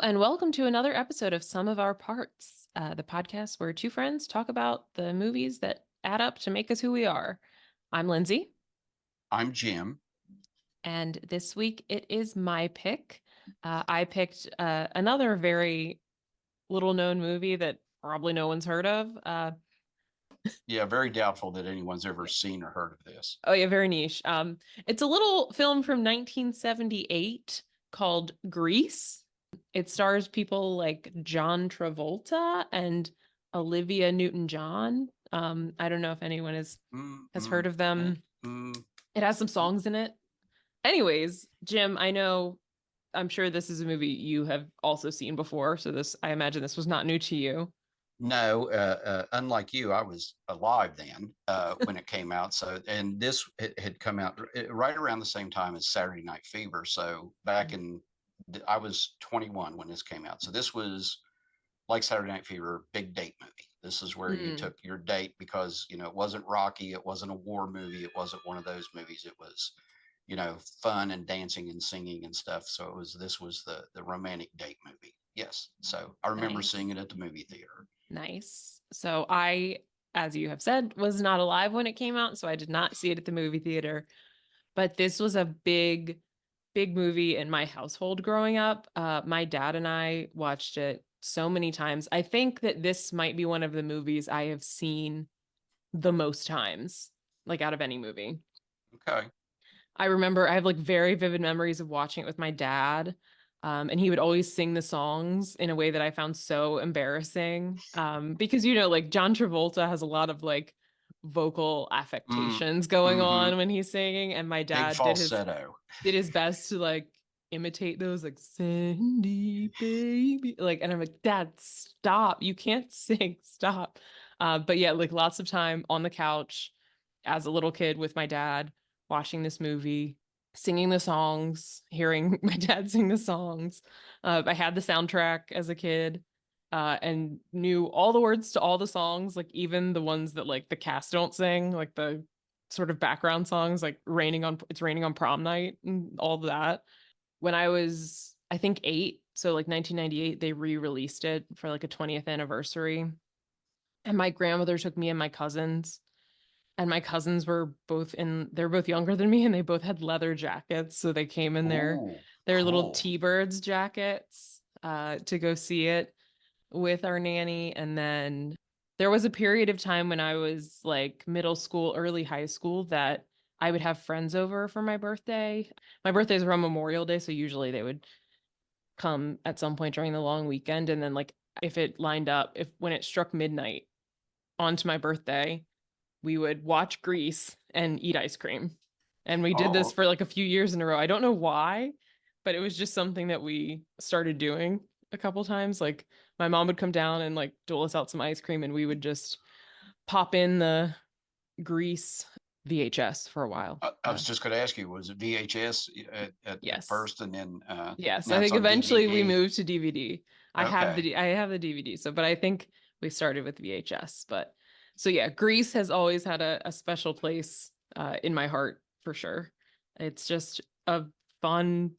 and welcome to another episode of Some of Our Parts, the podcast where two friends talk about the movies that add up to make us who we are. I'm Lindsay. I'm Jim. And this week it is my pick. I picked another very little known movie that probably no one's heard of. Yeah, very doubtful that anyone's ever seen or heard of this. Oh, yeah, very niche. It's a little film from 1978 called Grease. It stars people like John Travolta and Olivia Newton-John. I don't know if anyone has heard of them. It has some songs in it. Anyways, Jim, I'm sure this is a movie you have also seen before, so I imagine this was not new to you. No, unlike you, I was alive then when it came out. And this had come out right around the same time as Saturday Night Fever. So I was 21 when this came out. So this was like Saturday Night Fever, big date movie. This is where you took your date because, it wasn't Rocky. It wasn't a war movie. It wasn't one of those movies. It was, fun and dancing and singing and stuff. So this was the romantic date movie. Yes. So I remember seeing it at the movie theater. Nice. So I, as you have said, was not alive when it came out, so I did not see it at the movie theater. But this was a big, big movie in my household growing up. My dad and I watched it so many times. I think that this might be one of the movies I have seen the most times, like out of any movie. Okay. I have like very vivid memories of watching it with my dad. And he would always sing the songs in a way that I found so embarrassing. Because, like John Travolta has a lot of like vocal affectations going on when he's singing. And my dad did his best to like imitate those, like Cindy baby. Like, and I'm like, Dad, stop. You can't sing. Stop. But yeah, like lots of time on the couch as a little kid with my dad watching this movie, singing the songs, hearing my dad sing the songs. I had the soundtrack as a kid and knew all the words to all the songs, like even the ones that like the cast don't sing, like the sort of background songs, like It's Raining on Prom Night and all that. When I was, I think 8, so like 1998, they re-released it for like a 20th anniversary. And my grandmother took me and my cousins, and my cousins they're both younger than me, and they both had leather jackets, so they came in their little T-Birds jackets to go see it with our nanny. And then there was a period of time when I was like middle school, early high school, that I would have friends over for my birthday. My birthday is around Memorial Day, so usually they would come at some point during the long weekend. And then like if it lined up, if when it struck midnight onto my birthday, we would watch Grease and eat ice cream. And we did this for like a few years in a row. I don't know why, but it was just something that we started doing a couple times. Like my mom would come down and like dole us out some ice cream, and we would just pop in the Grease VHS for a while. I was just going to ask you, was it VHS at first, and then yes, I think eventually we moved to DVD. I have the DVD. So, but I think we started with VHS. But so yeah, Grease has always had a special place in my heart for sure. It's just a fun,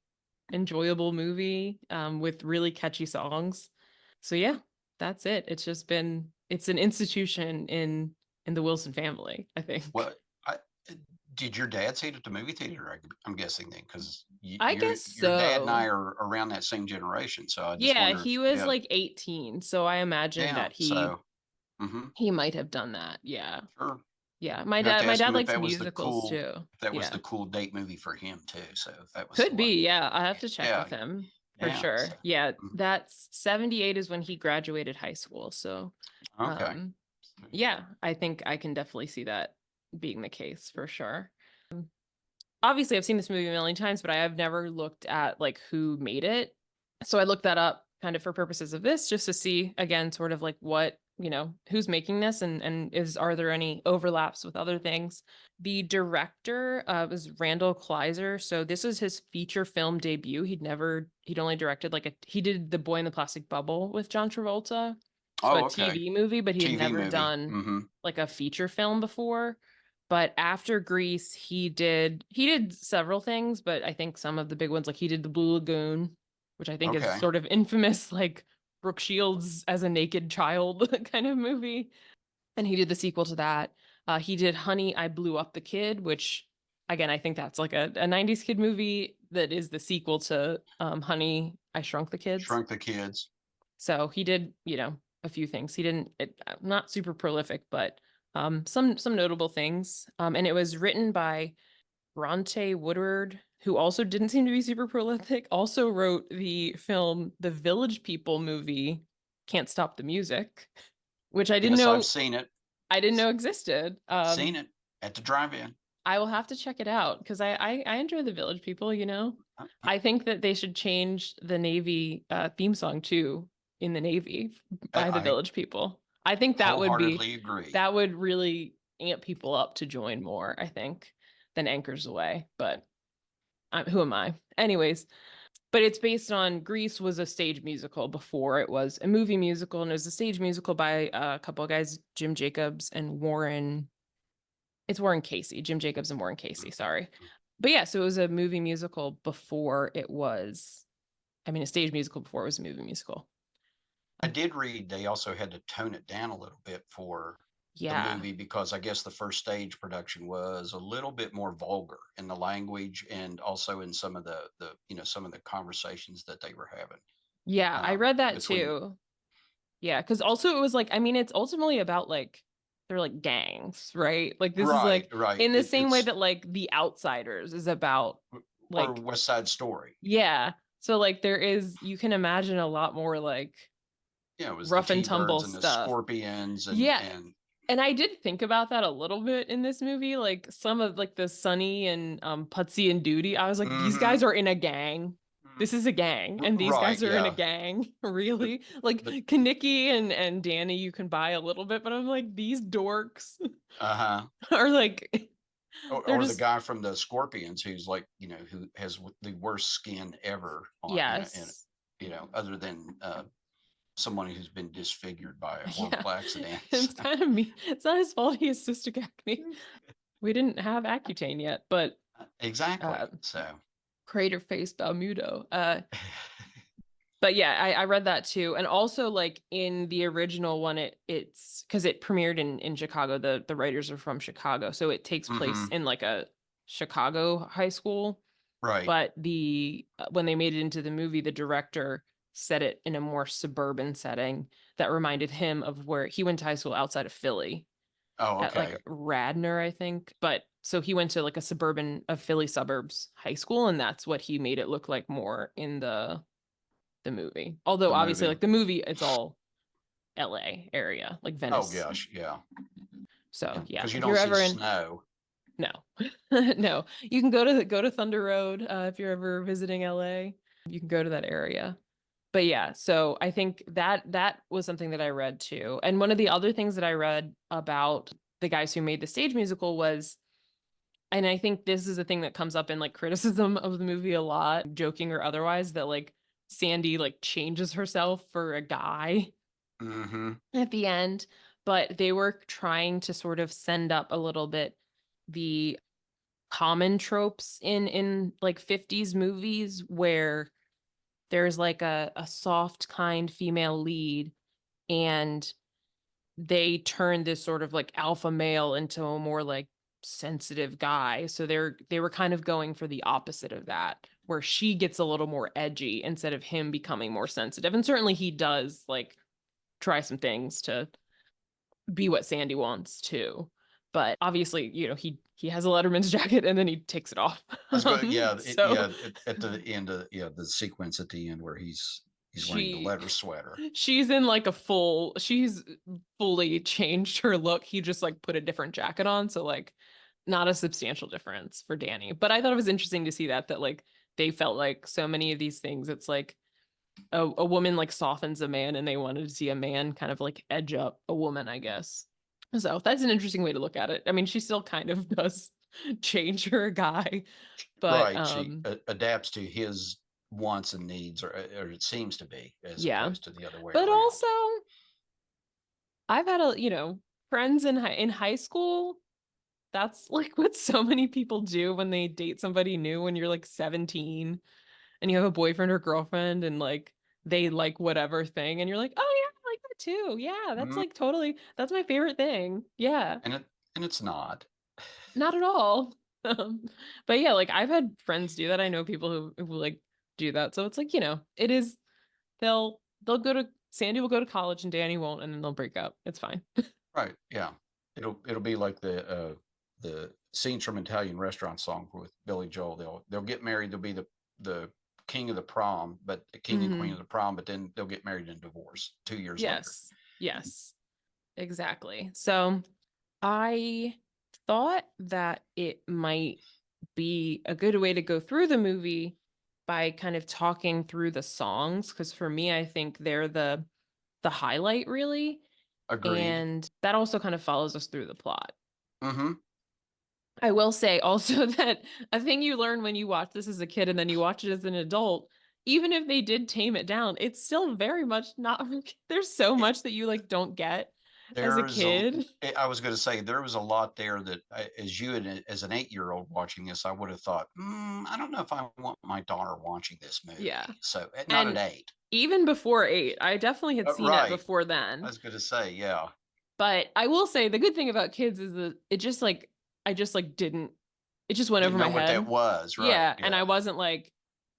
enjoyable movie with really catchy songs. So yeah, that's it. It's an institution in the Wilson family, I think. Well, did your dad see it at the movie theater? I'm guessing then, because I guess so. Your dad and I are around that same generation, so I just wonder he was like 18, so I imagine that he might have done that. Yeah, sure. Yeah, my dad likes musicals too. That was the cool date movie for him too. So if that was could be, yeah. I have to check with him for sure. So, yeah, that's 78 is when he graduated high school. So, yeah, I think I can definitely see that being the case for sure. Obviously, I've seen this movie a million times, but I have never looked at like who made it. So I looked that up kind of for purposes of this, just to see again, sort of like what, who's making this, and are there any overlaps with other things. The director was Rydell Kleiser. So this is his feature film debut. He'd only directed he did The Boy in the Plastic Bubble with John Travolta. So a TV movie, but he had never done like a feature film before. But after Grease, he did several things, but I think some of the big ones, like he did The Blue Lagoon which I think is Okay. sort of infamous, like Brooke Shields as a naked child kind of movie. And he did the sequel to that. He did Honey, I Blew Up the Kid, which again, I think that's like a 90s kid movie that is the sequel to Honey, I Shrunk the Kids. Shrunk the Kids. So he did, a few things. He didn't, not super prolific, but some notable things. And it was written by Bronte Woodward, who also didn't seem to be super prolific, also wrote the film The Village People movie, Can't Stop the Music, which Yes, I've seen it. I didn't know existed. Seen it at the drive-in. I will have to check it out because I enjoy The Village People. I think that they should change the Navy theme song too in the Navy by The I Village People. I think wholeheartedly agree. that would really amp people up to join more, I think, than Anchors Away. But who am I? Anyways, but it's based on Grease was a stage musical before it was a movie musical, and it was a stage musical by a couple of guys, Jim Jacobs and Warren. It's Warren Casey, Jim Jacobs and Warren Casey, sorry. But yeah, so it was a movie musical before it was, a stage musical before it was a movie musical. I did read they also had to tone it down a little bit for the movie because I guess the first stage production was a little bit more vulgar in the language and also in some of the some of the conversations that they were having. Yeah, I read that too. Yeah, because also it was like, it's ultimately about like they're like gangs, right? Like this is like right. in the same way that like The Outsiders is about or like West Side Story. Yeah. So like you can imagine a lot more like Yeah, it was rough the and tumble T-Birds and the stuff. Scorpions Yeah. and And I did think about that a little bit in this movie, like some of like the Sonny and Putsy and Duty. I was like, these guys are in a gang. This is a gang, and these right, guys are in a yeah. gang. Really? Like The Kaniki and Danny, you can buy a little bit, but I'm like, these dorks uh-huh. are like they're Or the just guy from the Scorpions who's like, who has the worst skin ever on yes. other than someone who's been disfigured by a Yeah. horrible accident. It's kind of me. It's not his fault he has cystic acne. We didn't have Accutane yet, but Exactly. uh So crater face Balmudo. But yeah, I read that too. And also like in the original one, it's because it premiered in Chicago. The writers are from Chicago. So it takes place in like a Chicago high school. right. But when they made it into the movie, the director set it in a more suburban setting that reminded him of where he went to high school outside of Philly Oh, at like okay. Radnor, I think. But so he went to like a suburban of Philly suburbs high school, and that's what he made it look like more in the movie. Although The obviously movie. like the movie, it's all LA area, like Oh Venice. gosh, yeah. So yeah, Because you if don't you're see ever in snow. no. No, you can go to Thunder Road if you're ever visiting LA. You can go to that area. But yeah, so I think that was something that I read too. And one of the other things that I read about the guys who made the stage musical was, and I think this is a thing that comes up in like criticism of the movie a lot, joking or otherwise, that like Sandy like changes herself for a guy at the end, but they were trying to sort of send up a little bit the common tropes in like 50s movies where there's like a soft kind female lead, and they turn this sort of like alpha male into a more like sensitive guy. So they were kind of going for the opposite of that, where she gets a little more edgy instead of him becoming more sensitive. And certainly he does like try some things to be what Sandy wants too. But obviously, he has a Letterman's jacket and then he takes it off. I was going, yeah, So at the end of the sequence at the end where he's wearing the she leather sweater. she's in like she's fully changed her look. He just like put a different jacket on, so like not a substantial difference for Danny. But I thought it was interesting to see that like they felt like so many of these things, it's like a woman like softens a man, and they wanted to see a man kind of like edge up a woman, I guess. So that's an interesting way to look at it. She still kind of does change her guy, but Right. She adapts to his wants and needs, or it seems to be, as yeah. opposed to the other way But around. also I've had friends in high school. That's like what so many people do when they date somebody new when you're like 17. and you have a boyfriend or girlfriend and like they like whatever thing and you're like, oh yeah, I like that too. Yeah, that's Mhm. like totally, that's my favorite thing. Yeah. And it's not. Not at all. Um, but yeah, like I've had friends do that. I know people who like do that. So it's like, it is they'll go to Sandy will go to college and Danny won't, and then they'll break up. It's fine. Right, yeah. It'll be like the scenes from Italian Restaurant song with Billy Joel. They'll get married, they'll be the king of the prom, but the king and queen Hmm. of the prom, but then they'll get married and divorce 2 years later. Yes. Yes. Exactly. So I thought that it might be a good way to go through the movie by kind of talking through the songs, because for me, I think they're the highlight really. Agreed. And that also kind of follows us through the plot. Mm-hmm. I will say also that a thing you learn when you watch this as a kid and then you watch it as an adult, even if they did tame it down, it's still very much not, there's so much that you like don't get as a There's a kid. I was going to say there was a lot there that as you and as an 8-year-old watching this, I would have thought, I don't know if I want my daughter watching this Yeah. movie. So not at And 8. even before 8, I definitely had seen it Right. before I then. was going to say, yeah. But I will say the good thing about kids is that it just like I just like didn't it just went Didn't over know my what that head. was. Right. Yeah, and Yeah. I wasn't like,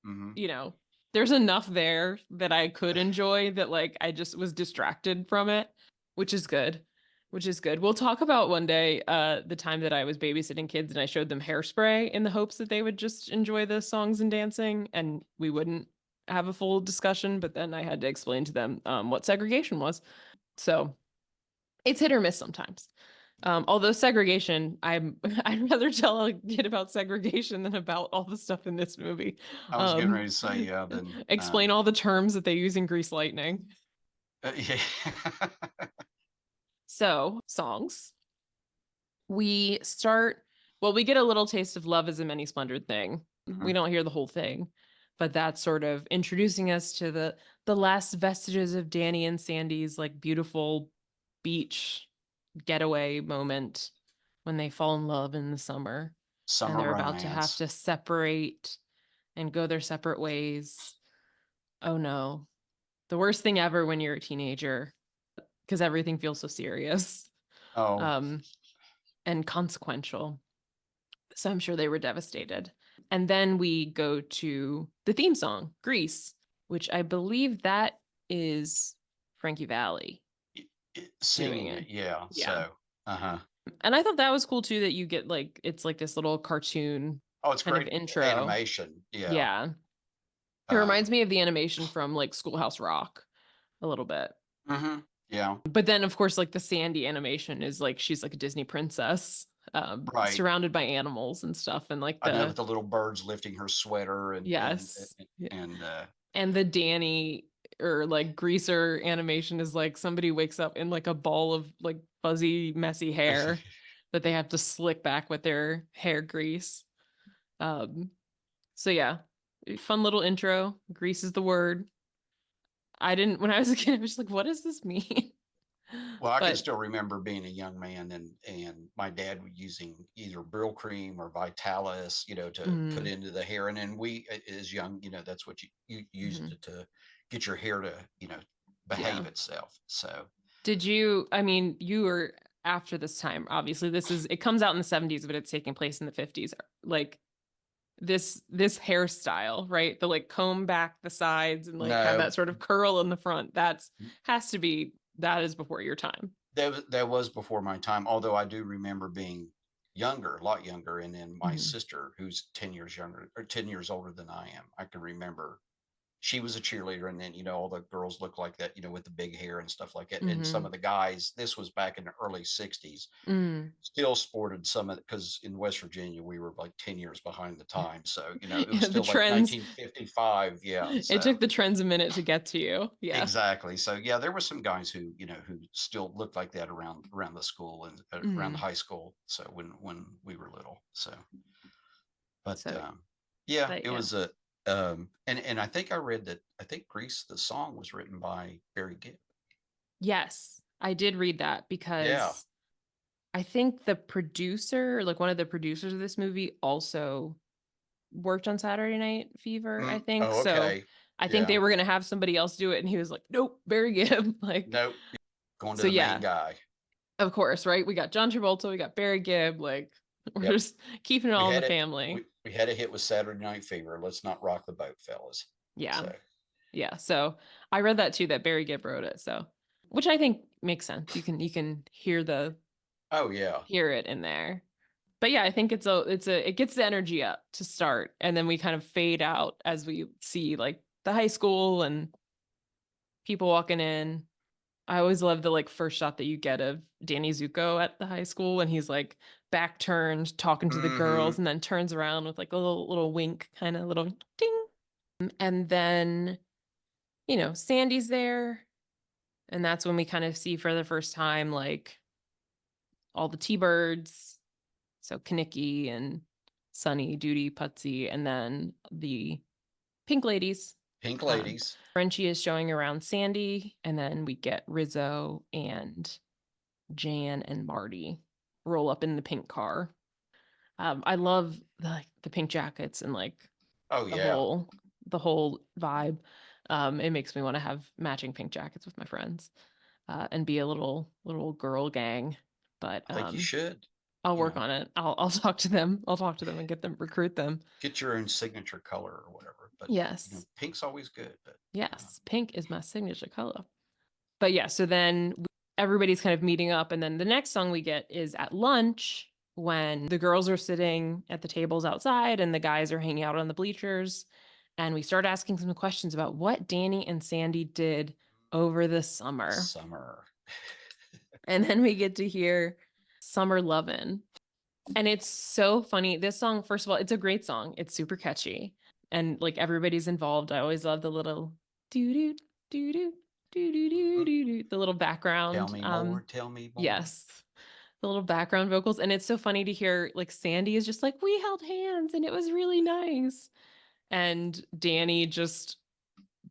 Hmm. you know, there's enough there that I could enjoy that like I just was distracted from it, which is good. Which is good. We'll talk about one day the time that I was babysitting kids and I showed them Hairspray in the hopes that they would just enjoy the songs and dancing and we wouldn't have a full discussion, but then I had to explain to them what segregation was. So it's hit or miss sometimes. Although segregation, I'd rather tell a kid about segregation than about all the stuff in this movie. I was getting ready to say, yeah, then, Explain all the terms that they use in Grease Lightning. yeah. So, songs. We start, well, we get a little taste of Love is a Many Splendored Thing. We Mhm. don't hear the whole thing, but that's sort of introducing us to the last vestiges of Danny and Sandy's like beautiful beach getaway moment when they fall in love in the summer and Summer they're about to have romance. to separate and go their separate ways. Oh no. The worst thing ever when you're a teenager because everything feels so serious Oh, um, and consequential. So I'm sure they were devastated. And then we go to the theme song, Grease, which I believe that is Frankie Valli doing singing it. it. Yeah. Yeah. So, uh-huh. And I thought that was cool too that you get like it's like this little cartoon Oh, it's kind of great intro. animation. Yeah. Yeah. It reminds Um, me of the animation from like Schoolhouse Rock a little bit. yeah. But then of course like the Sandy animation is like she's like a Disney princess Right. surrounded by animals and stuff and like I know the with the little birds lifting her sweater yes. Yeah. and And the Danny or like greaser animation is like somebody wakes up in like a ball of like fuzzy messy hair that they have to slick back with their hair grease. Um so yeah, fun little intro. Grease is the word. I didn't when I was a kid I was just like what does this mean? well, I can But still remember being a young man and my dad was using either Brill cream or Vitalis, to put mm, into the hair. And then we, as young, that's what you used mhm. it to get your hair to, Yeah. behave itself. So Did you I mean you were after this time obviously it comes out in the 70s but it's taking place in the 50s like this hairstyle, right? The like comb back the sides and like have no, that sort of curl in the front. That's has to be that is before your time. that was before my time. Although I do remember being younger, a lot younger, and then my Hmm. sister, who's 10 years younger or 10 years older than I am, I can remember she was a cheerleader, and then all the girls look like that, with the big hair and stuff like that. And some Hmm. of the guys, this was back in the early '60s, Mm. still sported some of it because in West Virginia we were like 10 years behind the time. So it was Yeah, the still like trends. 1955. Yeah. It So took the trends a minute to get to you. Yeah. exactly. So yeah, there were some guys who still looked like that around the school and around the Mm. high school. So when we were little. So but So, yeah, but it yeah. was a and I think I read that I think Grease the song was written by Barry Gibb. Yes, I did read that Yeah. because I think the producer, like one of the producers of this movie, also worked on Saturday Night Fever, I think. Oh, So okay. I think they Yeah. were gonna have somebody else do it, and he was like, "Nope, Barry Gibb." Like, Nope. Going to so the main yeah, guy. of course, right? We got John Travolta, we got Barry Gibb, like we're Yep. just keeping it We all in the had it. family. We had a hit with Saturday Night Fever. Let's not rock the boat, fellas. Yeah. So, Yeah. So I read that too, that Barry Gibb wrote it. So which I think makes sense. You can oh yeah. hear it in there. But yeah, I think it gets the energy up to start. And then we kind of fade out as we see like the high school and people walking in. I always love the like first shot that you get of Danny Zuko at the high school when he's like back turned talking to the girls Hmm. and then turns around with like a little wink, kind of little ding. And then, Sandy's there. And that's when we kind of see for the first time like all the T-birds. So Kaniki and Sunny, Duty, Putsy, and then the Pink Ladies. Pink Um, Ladies. Frenchie is showing around Sandy, and then we get Rizzo and Jan and Marty roll up in the pink car. I love the pink jackets and like Oh the yeah. whole the whole vibe. It makes me want to have matching pink jackets with my friends and be a little girl gang. But I think you should. I'll You work know, on it. I'll talk to them. I'll talk to them and recruit them. get your own signature color or whatever. But Yes. pink's always good. But Yes. Pink is my signature color. But yeah, so then everybody's kind of meeting up. And then the next song we get is at lunch when the girls are sitting at the tables outside and the guys are hanging out on the bleachers. And we start asking some questions about what Danny and Sandy did over the summer. summer. And then we get to hear Summer Lovin'. And it's so funny. This song, first of all, it's a great song. It's super catchy. And like everybody's involved. I always love the little doo doo doo doo doo doo doo Mhm. doo, the little Tell background. me more. Tell me more. Yes. The little background vocals. And it's so funny to hear like Sandy is just like, we held hands and it was really nice. And Danny just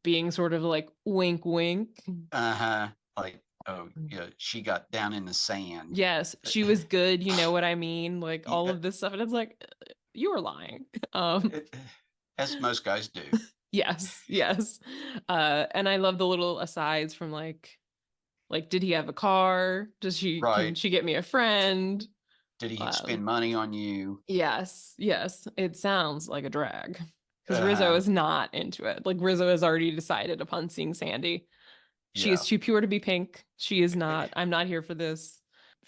being sort of like wink wink. Uh-huh. Like, oh yeah, she got down in the sand. Yes, she was good, you know what I mean? Like all Yeah, of this stuff. And it's like, you were lying. Um, as most guys do. yes, yes. And I love the little asides from like, did he have a car? Can Right. she get me a friend? Did he spend Um, money on you? yes, yes. It sounds like a drag. Because Rizzo Uh-huh. is not into it. Like Rizzo has already decided upon seeing Sandy. She is Yeah. too pure to be pink. She is not. I'm not here for this.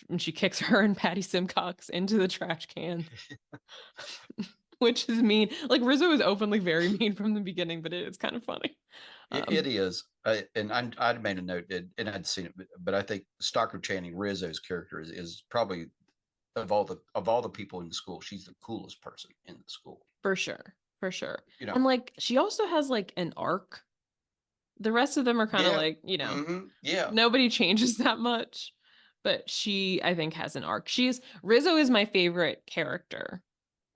And she kicks her and Patty Simcox into the trash can, which is mean. Like Rizzo is openly very mean from the beginning, but it's kind of funny. It is. I'd made a note, and I'd seen it, but I think Stockard Channing Rizzo's character is probably of all the people in the school, she's the coolest person in the school. For sure. For sure. You know. And like she also has like an arc. The rest of them are kind of Yeah. like, Yeah. nobody changes that much. But I think, has an arc. Rizzo is my favorite character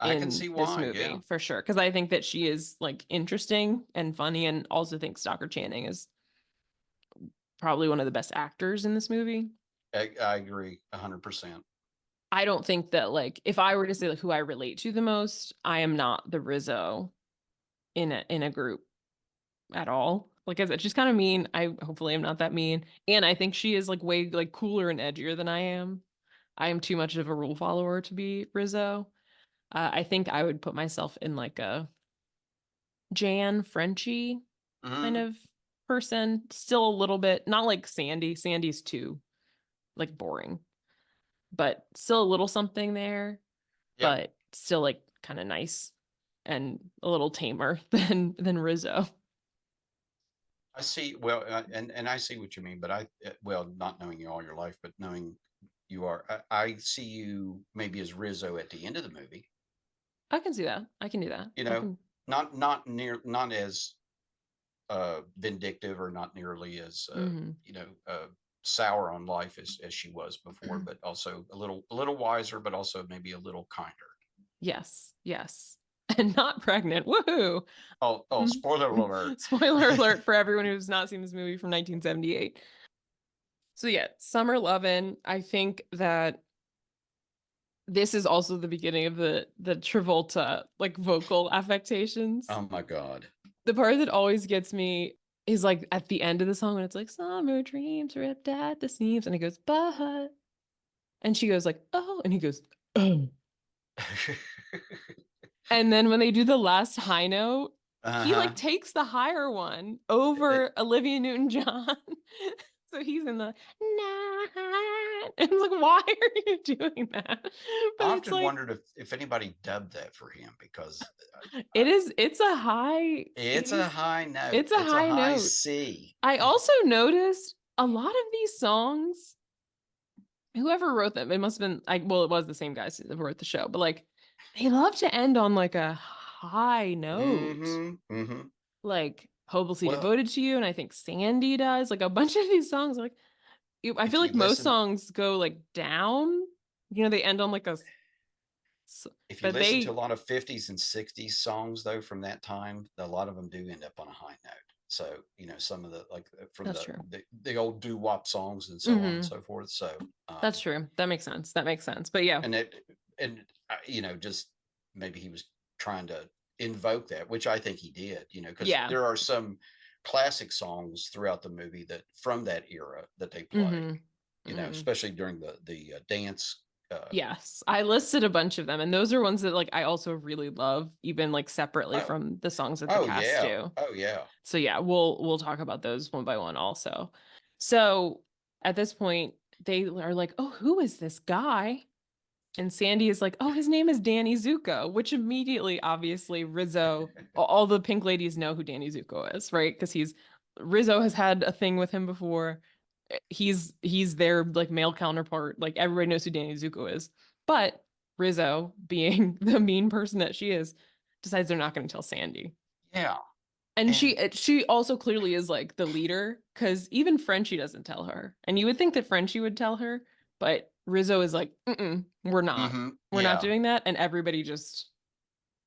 I can in see this why. movie Yeah. for sure. Because I think that she is like interesting and funny, and also think Stockard Channing is probably one of the best actors in this movie. I agree 100%. I don't think that like if I were to say like who I relate to the most, I am not the Rizzo in a group at all. Like I said, she's kind of mean. I hopefully am not that mean. And I think she is like way like cooler and edgier than I am. I am too much of a rule follower to be Rizzo. I think I would put myself in like a Jan Frenchie kind Hmm. of person. Still a little bit, not like Sandy. Sandy's too like boring, but still a little something there, Yep. but still like kind of nice and a little tamer than Rizzo. I see. Well, and I see what you mean, but well, not knowing you all your life, but knowing you are, I see you maybe as Rizzo at the end of the movie. I can see that. I can do that. You I know, can not as vindictive or not nearly as mhm. sour on life as she was before, but also a little wiser, but also maybe a little kinder. Yes, yes. And not pregnant. Woohoo. Oh, spoiler alert. Spoiler alert for everyone who's not seen this movie from 1978. So yeah, Summer Lovin', I think that this is also the beginning of the Travolta like vocal affectations. Oh my God. The part that always gets me is like at the end of the song when it's like summer dreams ripped at the seams, and he goes, but, and she goes like, oh, and he goes, oh. And then when they do the last high note, he like Uh-huh. takes the higher one It, over Olivia Newton-John. So he's in the nine. And it's like, why are you doing that? But I it's often like, wondered if anybody dubbed that for him because it's a high, it's a high note. it's a It's a high high note. C. I also noticed a lot of these songs, whoever wrote them, it must have been like, well, it was the same guys that wrote the show, but like they love to end on like a high note. Mm-hmm. Mm-hmm. Like Hopelessly Well, Devoted to You, and I think Sandy does. Like a bunch of these songs, like I feel if you like most listen songs go like down. They end on like if you but listen to a they, lot of 50s and 60s songs though from that time, a lot of them do end up on a high note. So, some of the like from that's true. the old doo-wop songs and so on and Mm-hmm. so forth. So, That's true. That makes sense. That makes sense. But yeah, and it and just maybe he was trying to invoke that, which I think he did, because yeah. there are some classic songs throughout the movie that from that era that they play, Mm-hmm. Mm-hmm. especially during the dance. Yes, I listed a bunch of them, and those are ones that like I also really love, even like separately Oh, from the songs that the oh cast yeah, do. oh yeah. So yeah, we'll talk about those one by one also. So at this point, they are like, "Oh, who is this guy?" And Sandy is like, "Oh, his name is Danny Zuko," which immediately, obviously, Rizzo, all the pink ladies know who Danny Zuko is, right? Because Rizzo has had a thing with him before. He's their like male counterpart. Like everybody knows who Danny Zuko is. But Rizzo, being the mean person that she is, decides they're not going to tell Sandy. Yeah. And And she also clearly is like the leader, because even Frenchie doesn't tell her. And you would think that Frenchie would tell her, but Rizzo is like, mm-mm, we're not. We're not yeah, doing that. And everybody just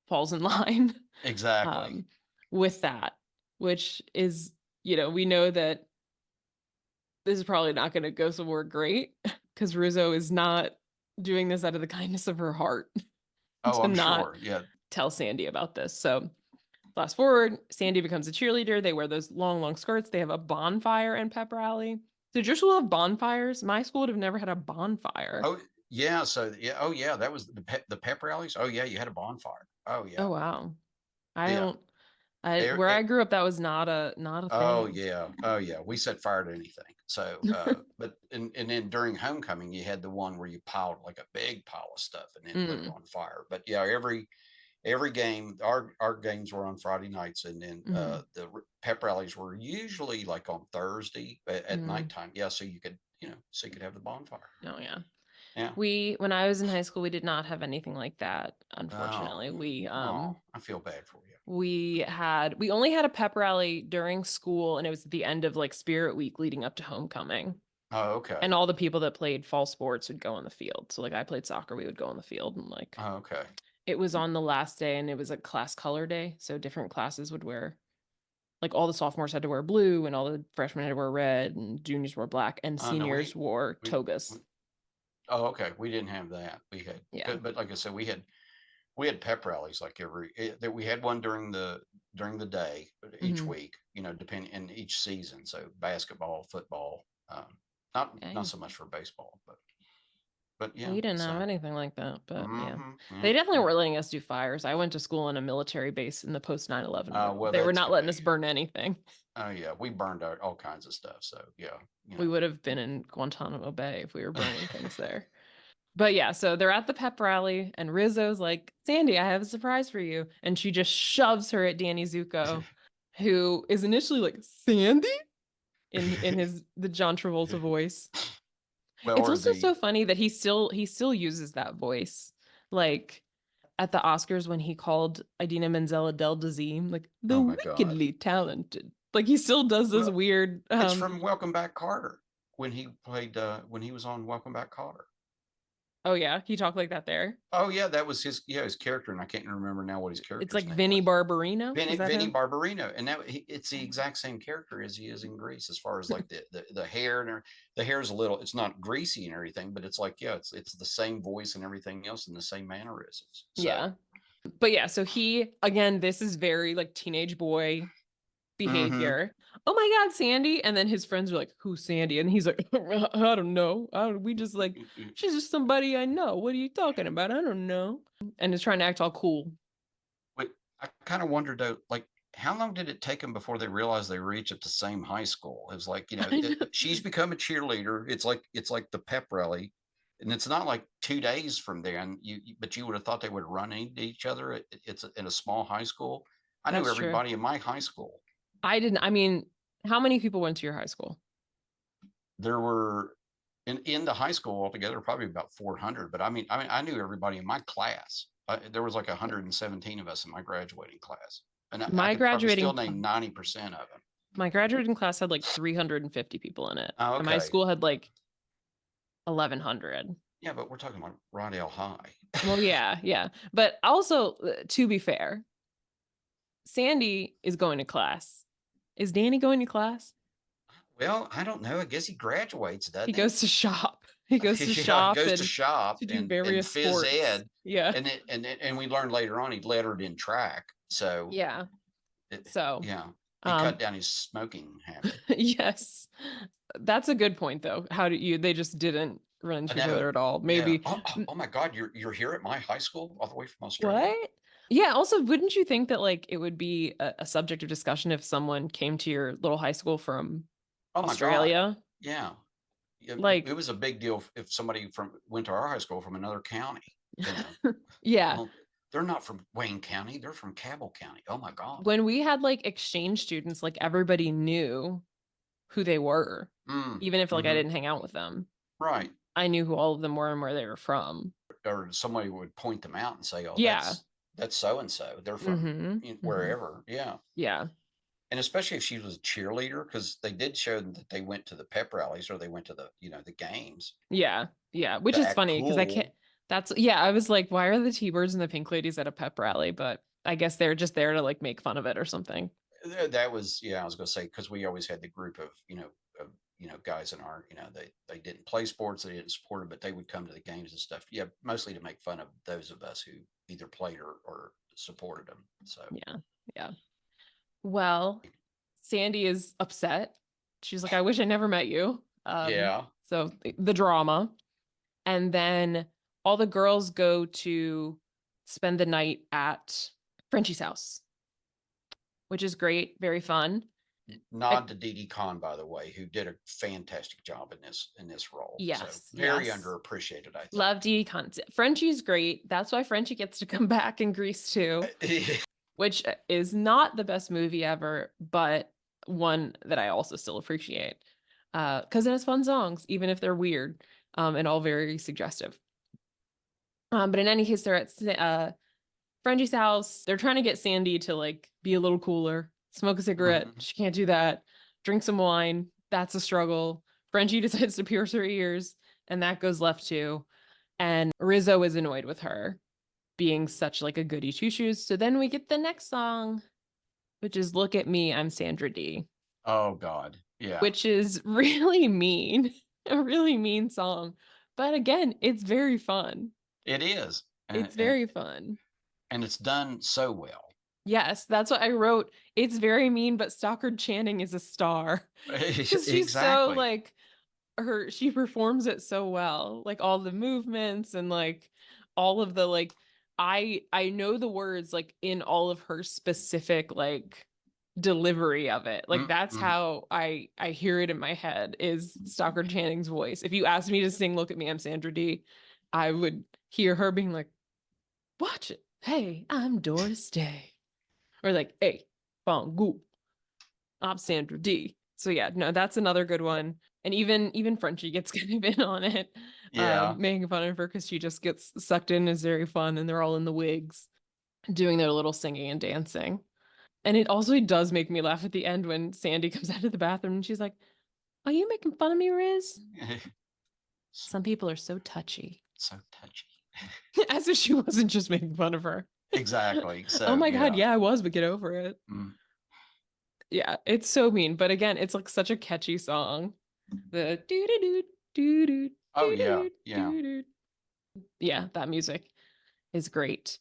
falls in line exactly. um, with that, which is, we know that this is probably not going to go somewhere great, because Rizzo is not doing this out of the kindness of her heart Oh, to I'm not sure. Yeah. tell Sandy about this. So fast forward, Sandy becomes a cheerleader. They wear those long, long skirts. They have a bonfire and pep rally. Did your school have bonfires? My school would have never had a bonfire. Oh, yeah. So, yeah. Oh, yeah. That was the pep rallies. Oh, yeah. You had a bonfire. Oh, yeah. Oh wow. I Yeah. don't I It, where I it, grew up that was not a oh, thing. yeah. Oh, yeah. We set fire to anything. So, but and then during homecoming, you had the one where you piled like a big pile of stuff and then lit it Mm, on fire. But yeah, every game, our games were on Friday nights, and then mm, pep rallies were usually like on Thursday at mm. nighttime. Yeah, so you could have the bonfire. Oh yeah. Yeah. When I was in high school, we did not have anything like that, Oh, unfortunately. oh, I feel bad for you. We only had a pep rally during school, and it was at the end of like Spirit Week leading up to homecoming. Oh, okay. And all the people that played fall sports would go on the field. So like I played soccer, we would go on the field, and like Oh, okay. it was on the last day, and it was a class color day. So different classes would wear, like all the sophomores had to wear blue, and all the freshmen had to wear red, and juniors wore black, and Oh no, seniors wore we togas. oh, okay. We didn't have that. We had, Yeah. but like I said, we had pep rallies like that. We had one during the day each Hmm. week, depending in each season. So basketball, football, not Okay. so much for baseball, but yeah. We didn't have So anything like that, but yeah. yeah, They definitely yeah. were letting us do fires. I went to school in a military base in the post 9/11 world. Well, They were that's not good to letting us hear. burn anything. Oh yeah, we burned out all kinds of stuff. So yeah, We would have been in Guantanamo Bay if we were burning things there. But yeah, so they're at the pep rally, and Rizzo's like, Sandy, I have a surprise for you. And she just shoves her at Danny Zuko, who is initially like, Sandy? In the John Travolta voice. well, It's or also the so funny that he still uses that voice. Like at the Oscars when he called Idina Menzel Adele Dazeem, like the oh my god. wickedly talented. Like he still does this Well, weird it's from Welcome Back, Carter, when he was on Welcome Back, Carter. Oh yeah, he talked like that there. Oh yeah, that was his character, and I can't remember now what his It's character's like name Vinny was. Barbarino. Was that Vinny him? Barbarino, and it's the exact same character as he is in Grease, as far as like the hair and the hair is a little, it's not greasy and everything, but it's like, yeah, it's the same voice and everything else and the same mannerisms. So, Yeah. But yeah, so he again, this is very like teenage boy mm-hmm. behavior. Oh my God, Sandy. And then his friends are like, who's Sandy? And he's like, I don't know. We just like, she's just somebody I know. What are you talking about? I don't know. And is trying to act all cool. But I kind of wondered though, like, how long did it take them before they realized they were each at the same high school? It was like, I know. she's become a cheerleader. It's like the pep rally, and it's not like 2 days from there. And but you would have thought they would run into each other. It's in a small high school. I knew That's true. everybody in my high school. I didn't, I mean, how many people went to your high school? There were in the high school altogether probably about 400. But I knew everybody in my class. There was like 117 of us in my graduating class, and I My could probably still graduating name 90% of them. my graduating class had like 350 people in it. Oh, And my okay. school had like 1100. Yeah, but we're talking about Rydell High. Well, yeah, yeah. But also, to be fair, Sandy is going to class. Is Danny going to class? Well, I don't know. I guess he graduates, He doesn't he? goes to shop. He goes to Yeah, he shop goes to and shop to do and various phys sports. ed, Yeah. and we learned later on he lettered in track. So, Yeah. So, yeah, he cut um, down his smoking habit. yes. That's a good point though. How do you they just didn't run I into each know. other at all. Yeah. Maybe Oh my God, you're here at my high school all the way from Australia? what? Yeah, also wouldn't you think that like it would be a subject of discussion if someone came to your little high school from Oh my God. Australia? Yeah. It Like, was a big deal if somebody from went to our high school from another county, you know. yeah. Well, they're not from Wayne County, they're from Cabell County. Oh my God. When we had like exchange students, like everybody knew who they were, Mm, even if like I mhm. didn't hang out with them. Right. I knew who all of them were and where they were from. Or somebody would point them out and say, "Oh, Yeah. that's so and so. They're from Mm-hmm. Mm-hmm. wherever." Yeah. Yeah. And especially if she was a cheerleader, because they did show that they went to the pep rallies or they went to the games Yeah. Yeah. Which to is act funny because I can't cool. that's yeah, I was like, why are the T-Birds and the Pink Ladies at a pep rally? But I guess they're just there to like make fun of it or something. That was, yeah, I was gonna say, because we always had the group of guys in our, they didn't play sports, they didn't support it, but they would come to the games and stuff. Yeah, mostly to make fun of those of us who either played or supported them. So Yeah. Yeah. Well, Sandy is upset. She's like, I wish I never met you. yeah. So the drama. And then all the girls go to spend the night at Frenchie's house, which is great, very fun. Nod to Dee Dee Khan, by the way, who did a fantastic job in this role. So Yes, very yes. underappreciated, I Love Dee Conti. Frenchie's great. That's why Frenchie gets to come back in Grease too, think. which is not the best movie ever, but one that I also still appreciate. Because it has fun songs, even if they're weird, and all very suggestive. But in any case, they're at Frenchie's house. They're trying to get Sandy to like be a little cooler, smoke a cigarette. Mhm. She can't do that. Drink some wine. That's a struggle. Frenchie decides to pierce her ears, and that goes left too. And Rizzo is annoyed with her being such like a goody two shoes. So then we get the next song, which is "Look at Me, I'm Sandra D," Oh God, yeah, which is really mean, a really mean song. But again, it's very fun. it is, It's very fun. and it's done so well. Yes, that's what I wrote. It's very mean, but Stockard Channing is a star because she's so Exactly. like she performs it so well, like all the movements and like all of the like I know the words like in all of her specific like delivery of it. Like that's Mm-mm. how I hear it in my head is Stockard Channing's voice. If you asked me to sing "Look at Me, I'm Sandra D," I would hear her being like, "Watch it. Hey, I'm Doris Day." Or like, hey, Bongo, I'm Sandra D. So yeah, no, that's another good one. And even Frenchie gets kind of in on it, Yeah. making fun of her because she just gets sucked in. Is very fun, and they're all in the wigs doing their little singing and dancing. And it also does make me laugh at the end when Sandy comes out of the bathroom and she's like, "Are you making fun of me, Riz? Some people are so touchy." So touchy. As if she wasn't just making fun of her. Exactly. Oh So my God, yeah. yeah, I was, but get over it. Mm. Yeah, it's so mean. But again, it's like such a catchy song. The doo doo doo doo doo Oh doo yeah, doo yeah. doo doo. Yeah, that music is great.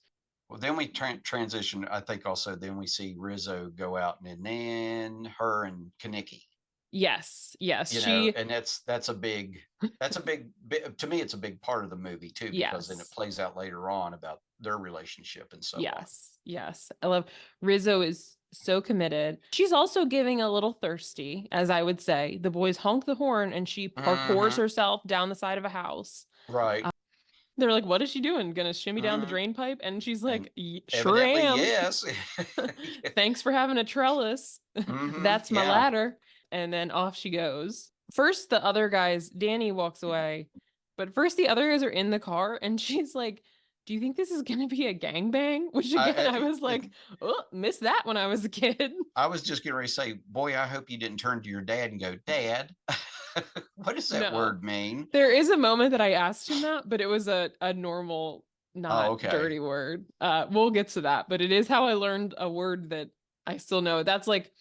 Well, then we transition. I think also then we see Rizzo go out, and then her and Kaneki. Yes, yes, she, And to me, it's a big part of the movie too, because then it yes, plays out later on about their relationship and so on. yes, yes. I love Rizzo is so committed. She's also giving a little thirsty, as I would say. The boys honk the horn and she parkours Hmm. herself down the side of a house. Right. They're like, "What is she doing? Gonna shimmy down the Hmm. drain pipe?" And she's And like, Sure evidently, am. yes. Thanks for having a trellis. Hmm. That's my Yeah. ladder." And then off she goes. First, the other guys, Danny walks away, but first the other guys are in the car, and she's like, "Do you think this is gonna be a gangbang?" Which again, I was like, "Oh, missed that when I was a kid." I was just getting ready to say, boy, I hope you didn't turn to your dad and go, Dad, what does that No. word mean? There is a moment that I asked him that, but it was a normal, Oh, not okay. dirty word. We'll get to that, but it is how I learned a word that I still know. That's like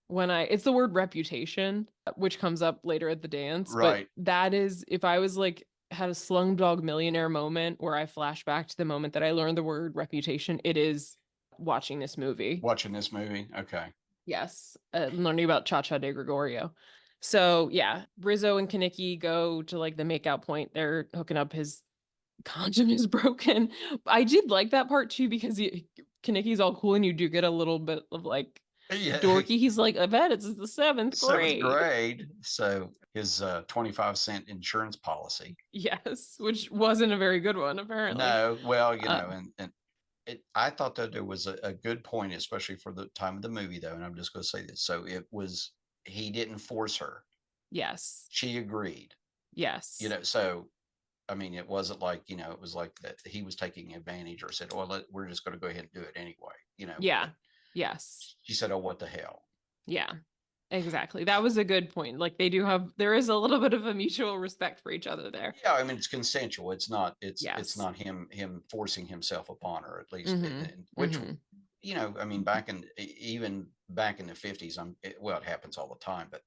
when it's the word reputation, which comes up later at the dance, but Right. that is if I was like had a Slumdog Millionaire moment where I flash back to the moment that I learned the word reputation, it is watching this movie. Watching this movie. Okay. Yes, learning about Cha Cha de Gregorio. So yeah, Rizzo and Kaneki go to like the makeout point. They're hooking up. His condom is broken. I did like that part too because Kaneki's all cool and you do get a little bit of like Yeah. dorky. He's like, "I bet it's the seventh Seventh grade." grade. So his 25-cent insurance policy. Yes, which wasn't a very good one apparently. No, well, Um, and I thought that there was a good point, especially for the time of the movie, though. And I'm just going to say this. So he didn't force her. yes, She agreed, yes, so I mean, it wasn't like, it was like that he was taking advantage or said, well, we're just going to go ahead and do it anyway, yeah, but yes, she said, oh, what the hell? yeah. Exactly. That was a good point. Like there is a little bit of a mutual respect for each other there. Yeah. I mean, it's consensual. It's Yes. not him forcing himself upon her, at least, Mm-hmm. which, Mm-hmm. I mean, even back in the 50s, well, it happens all the time, but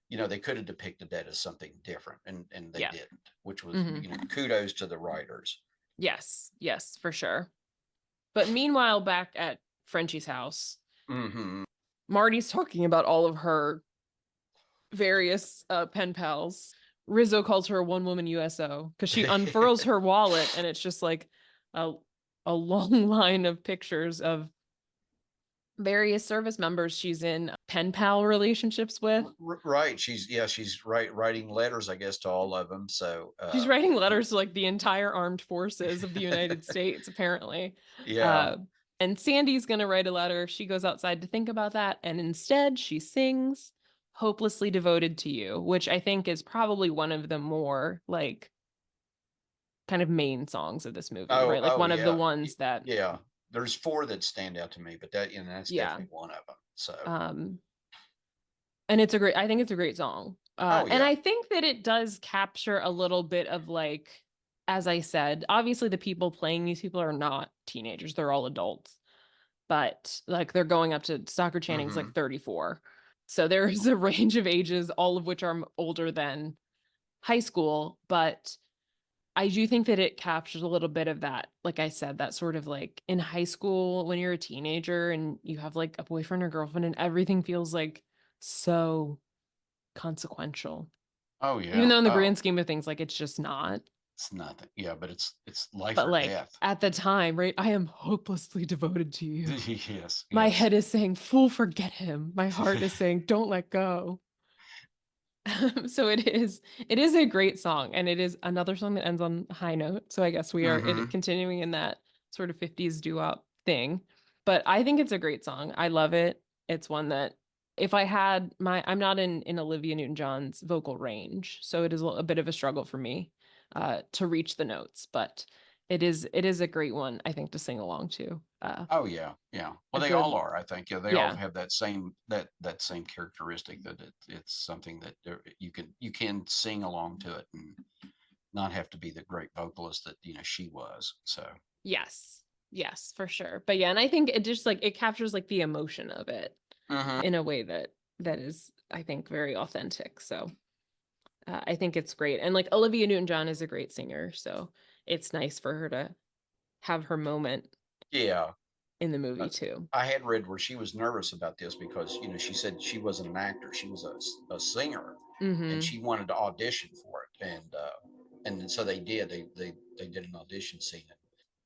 they could have depicted that as something different, and they Yeah. didn't, which was, Mm-hmm. kudos to the writers. Yes. Yes, for sure. But meanwhile, back at Frenchie's house, Hmm. Marty's talking about all of her various pen pals. Rizzo calls her a one woman USO because she unfurls her wallet and it's just like a a long line of pictures of various service members she's in pen pal relationships with. Right. She's writing letters, I guess, to all of them. So, She's writing letters to like the entire armed forces of the United States, apparently. yeah. Uh, and Sandy's going to write a letter. She goes outside to think about that. And instead, she sings Hopelessly Devoted to You, which I think is probably one of the more like kind of main songs of this movie, Oh, right? Like oh one of the yeah. ones that, Yeah. There's four that stand out to me, but that's yeah. definitely one of them. So, Um, and I think it's a great song. oh And yeah. I think that it does capture a little bit of like, as I said, obviously the people playing these people are not teenagers, they're all adults, but like they're going up to Stockard Channing's like Hmm. 34. So there is a range of ages, all of which are older than high school, but I do think that it captures a little bit of that, like I said, that sort of like in high school when you're a teenager and you have like a boyfriend or girlfriend and everything feels like so consequential. Oh Even yeah. though in the Oh, grand scheme of things, like it's just not. it's nothing. Yeah, but it's life But or like death. at the time, right? I am hopelessly devoted to you. Yes. My Yes. head is saying, fool, forget him. My heart is saying, don't let go. So it is a great song. And it is another song that ends on a high note. So I guess we are Hmm. continuing in that sort of 50s doo-wop thing. But I think it's a great song. I love it. It's one that if I had I'm not in Olivia Newton-John's vocal range, so it is a bit of a struggle for me to reach the notes, but it is a great one, I think, to sing along to. Oh yeah. Yeah. A Well, they all good, are. I think. Yeah, they all yeah, have that same characteristic, that it's something that you can sing along to it, and not have to be the great vocalist that, she was. So, Yes. Yes, for sure. But yeah, and I think it just like it captures like the emotion of it mhm. in a way that is, I think, very authentic. So I think it's great. And like Olivia Newton-John is a great singer, so it's nice for her to have her moment Yeah. in the movie Uh, too. I had read where she was nervous about this because, she said she wasn't an actor, she was a singer, and Mm-hmm. she wanted to audition for it, and so they did. They did an audition scene.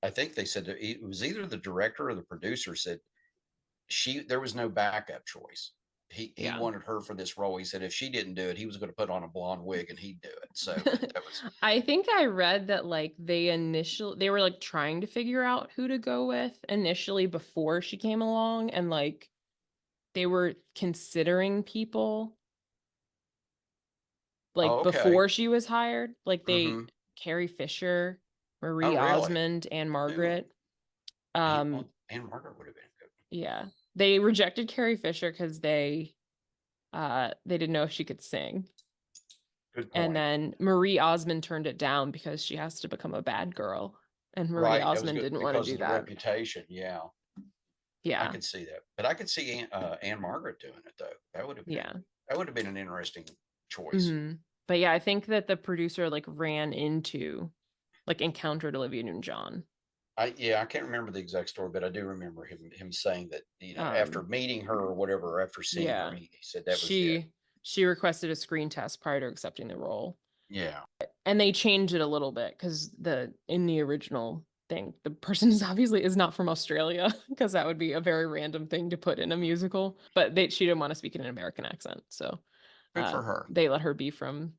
I think they said that it was either the director or the producer said there was no backup choice. He Yeah. wanted her for this role. He said if she didn't do it, he was going to put on a blonde wig and he'd do it. So that was I think I read that like they were like trying to figure out who to go with initially before she came along, and like they were considering people oh like okay. before she was hired. Like they Mm-hmm. Carrie Fisher, Oh Marie really? Osmond, and Ooh, Margaret. Um and Margaret would have been good. yeah. They rejected Carrie Fisher because they didn't know if she could sing. Good And point. then Marie Osmond turned it down because she has to become a bad girl. And Marie Right, that was Osmond good didn't want to because do of the that. reputation. Yeah, I Yeah. could see that, but I could see Anne Margaret doing it though. Yeah. That would have been an interesting choice. Hmm. But yeah, I think that the producer like encountered Olivia Newton-John. I can't remember the exact story, but I do remember him saying that after Um, meeting her or whatever, after seeing her, yeah. he said that was it. She requested a screen test prior to accepting the role. Yeah. And they changed it a little bit because in the original thing, the person is not from Australia, because that would be a very random thing to put in a musical. But she didn't want to speak in an American accent, so Good for her. they let her be from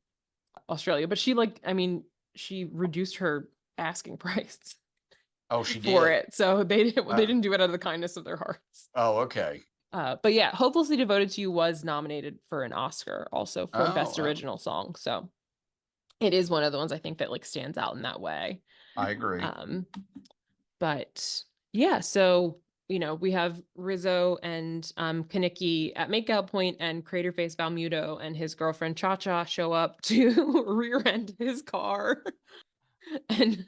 Australia. But she reduced her asking price Oh, she for did. it, so they Uh, didn't do it out of the kindness of their hearts. oh, okay. But yeah, Hopelessly Devoted to You was nominated for an Oscar also for Oh, Best Original Song. So it is one of the ones I think that like stands out in that way. I agree. Um, but yeah, so we have Rizzo and Kaneki at makeout point, and Crater Face Valmuto and his girlfriend Cha Cha show up to rear end his car. And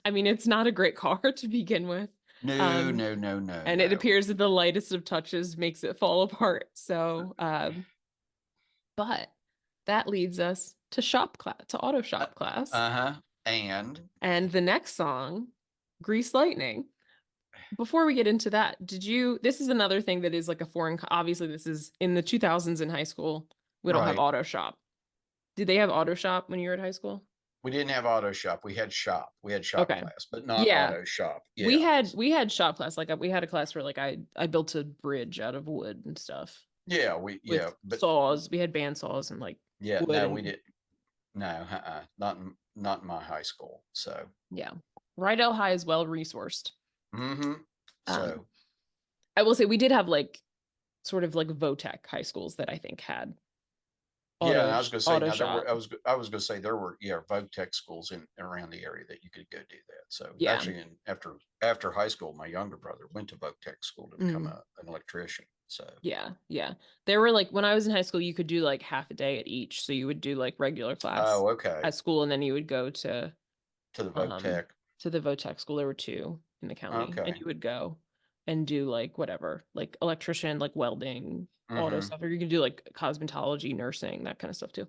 it's not a great car to begin with. No, Um, no, no, no, and it no. appears that the lightest of touches makes it fall apart. So, but that leads us to auto Uh shop class. huh. And And the next song, Grease Lightning. Before we get into that, this is another thing that is like a obviously this is in the 2000s in high school. We don't have right, auto shop. Did they have auto shop when you were at high school? we didn't have auto shop. We had shop. We had shop Okay. class, but not Yeah. auto shop. We Yeah. had we had shop class. Like we had a class where like I built a bridge out of wood and stuff Yeah, with but saws. We had band saws and like yeah, wood no, we and didn't. No, not in my high school. So, yeah. Rydell High is well resourced. mm-hmm. Um, So, I will say we did have like sort of like Votech high schools that I think had yeah, and I was going to say auto now shop. I was going to say there were Tech schools in around the area that you could go do that. So Yeah. actually, after high school, my younger brother went to Tech school to become Mm. an electrician. So Yeah. Yeah. There were like when I was in high school, you could do like half a day at each. So you would do like regular class oh okay, at school, and then you would go to to the um Tech. the Votech school. There were two in the county, and Okay. you would go and do like whatever, like electrician, like welding, auto Mm-hmm. stuff, or you can do like cosmetology, nursing, that kind of stuff too.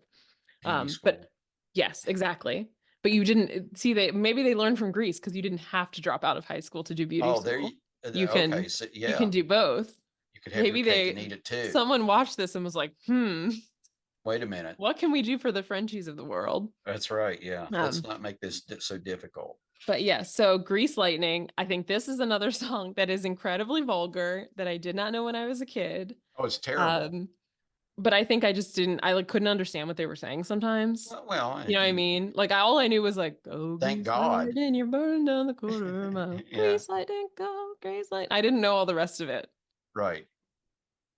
Beauty But school. yes, exactly. But you didn't see maybe they learned from Greece because you didn't have to drop out of high school to do beauty Oh, there you. school. You can Okay, so you yeah, can do both. you could have your Maybe cake and eat it too. someone watched this and was like, Wait a minute. what can we do for the Frenchies of the world? That's right. Yeah, let's Um, not make this so difficult. but yeah, so Grease Lightning, I think this is another song that is incredibly vulgar that I did not know when I was a kid. Oh, it's terrible. Um, but I think I just didn't, I like couldn't understand what they were saying sometimes. Well, You know what I mean? Like all I knew was like, go thank grease God. lightning, you're burning down the quarter mile. Yeah, Grease lightning, go grease lightning. I didn't know all the rest of it. right.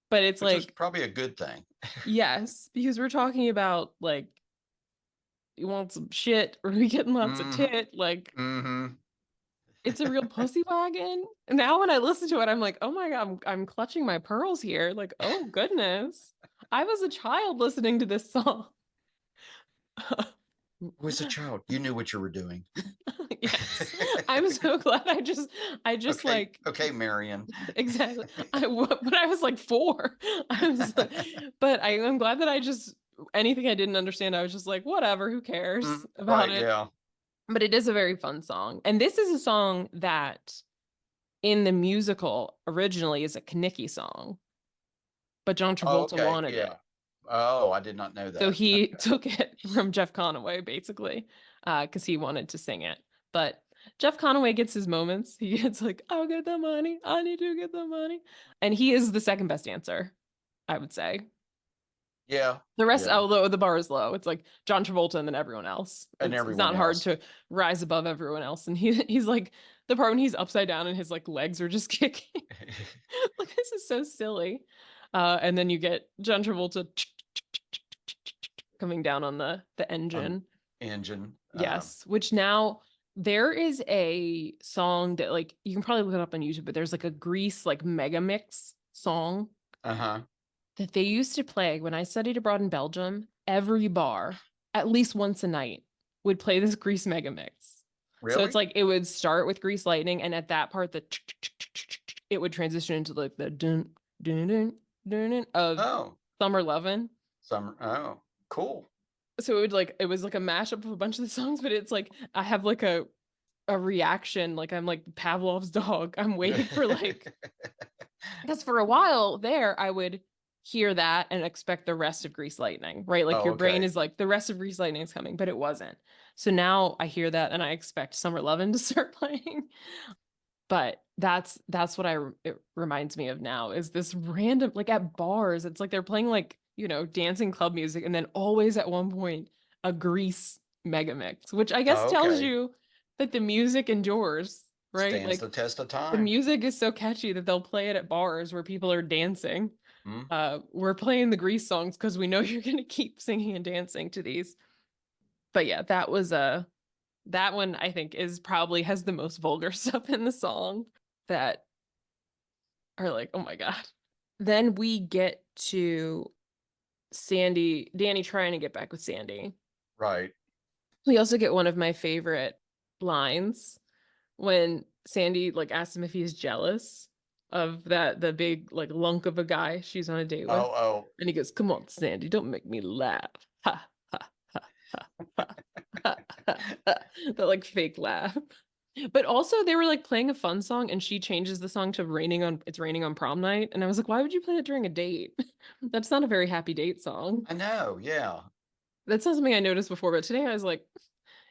But it's Which was like, probably a good thing. yes, because we're talking about like, you want some shit, or we getting lots of Mm-hmm. tit. Like, Mm-hmm. it's a real pussy wagon. And now when I listen to it, I'm like, oh my God, I'm clutching my pearls here. Like, oh goodness. I was a child listening to this song. Was a child. You knew what you were doing. Yes. I'm so glad I just Okay, like okay, Marion. exactly. When I was like 4, I was like, but I'm glad that I just anything I didn't understand, I was just like, whatever, who cares about Right, it? yeah. But it is a very fun song. And this is a song that in the musical originally is a Kenickie song, but John Oh, Travolta okay, wanted it. yeah. Oh, I did not know So that. he Okay. took it from Jeff Conaway basically, because he wanted to sing it. But Jeff Conaway gets his moments. He gets like, I'll get the money. I need to get the money. And he is the second best dancer, I would say. Yeah, The rest, yeah. although the bar is low, it's like John Travolta and then everyone else. And It's everyone not hard else. to rise above everyone else. And he's like the part when he's upside down and his like legs are just kicking. Like this is so silly. And then you get John Travolta coming down on the On engine. engine. Yes, which now there is a song that like you can probably look it up on YouTube, but there's like a Grease like mega mix song Uh-huh. that they used to play when I studied abroad in Belgium. Every bar, at least once a night, would play this Grease mega mix. So it's Really? like it would start with Grease Lightning, and at that part, it would transition into like the dun dun dun dun dun of Oh, Summer Lovin'. summer. Oh, cool. So it was like a mashup of a bunch of the songs, but it's like I have like a reaction, like I'm like Pavlov's dog. I'm waiting for like because for a while there, I would hear that and expect the rest of Grease Lightning, right? Like Oh, your brain okay. is like the rest of Grease Lightning is coming, but it wasn't. So now I hear that and I expect Summer Lovin' to start playing. But that's what it reminds me of now is this random like at bars, it's like they're playing like, dancing club music and then always at one point a Grease mega mix, which I guess Oh, tells okay. you that the music endures, right? Stands Like the test of the time. music is so catchy that they'll play it at bars where people are dancing. Hmm. We're playing the Grease songs because we know you're gonna keep singing and dancing to these. But yeah, that one I think is probably has the most vulgar stuff in the song that are like, oh my God. Then we get to Danny trying to get back with Sandy. Right. We also get one of my favorite lines when Sandy like asks him if he's jealous of the big like lunk of a guy she's on a date with. Oh, oh. And he goes, come on, Sandy, don't make me laugh. Ha ha ha ha ha ha ha. That like fake laugh. But also they were like playing a fun song and she changes the song to It's Raining on Prom Night. And I was like, why would you play it during a date? That's not a very happy date song. I know. Yeah. That's not something I noticed before, but today I was like,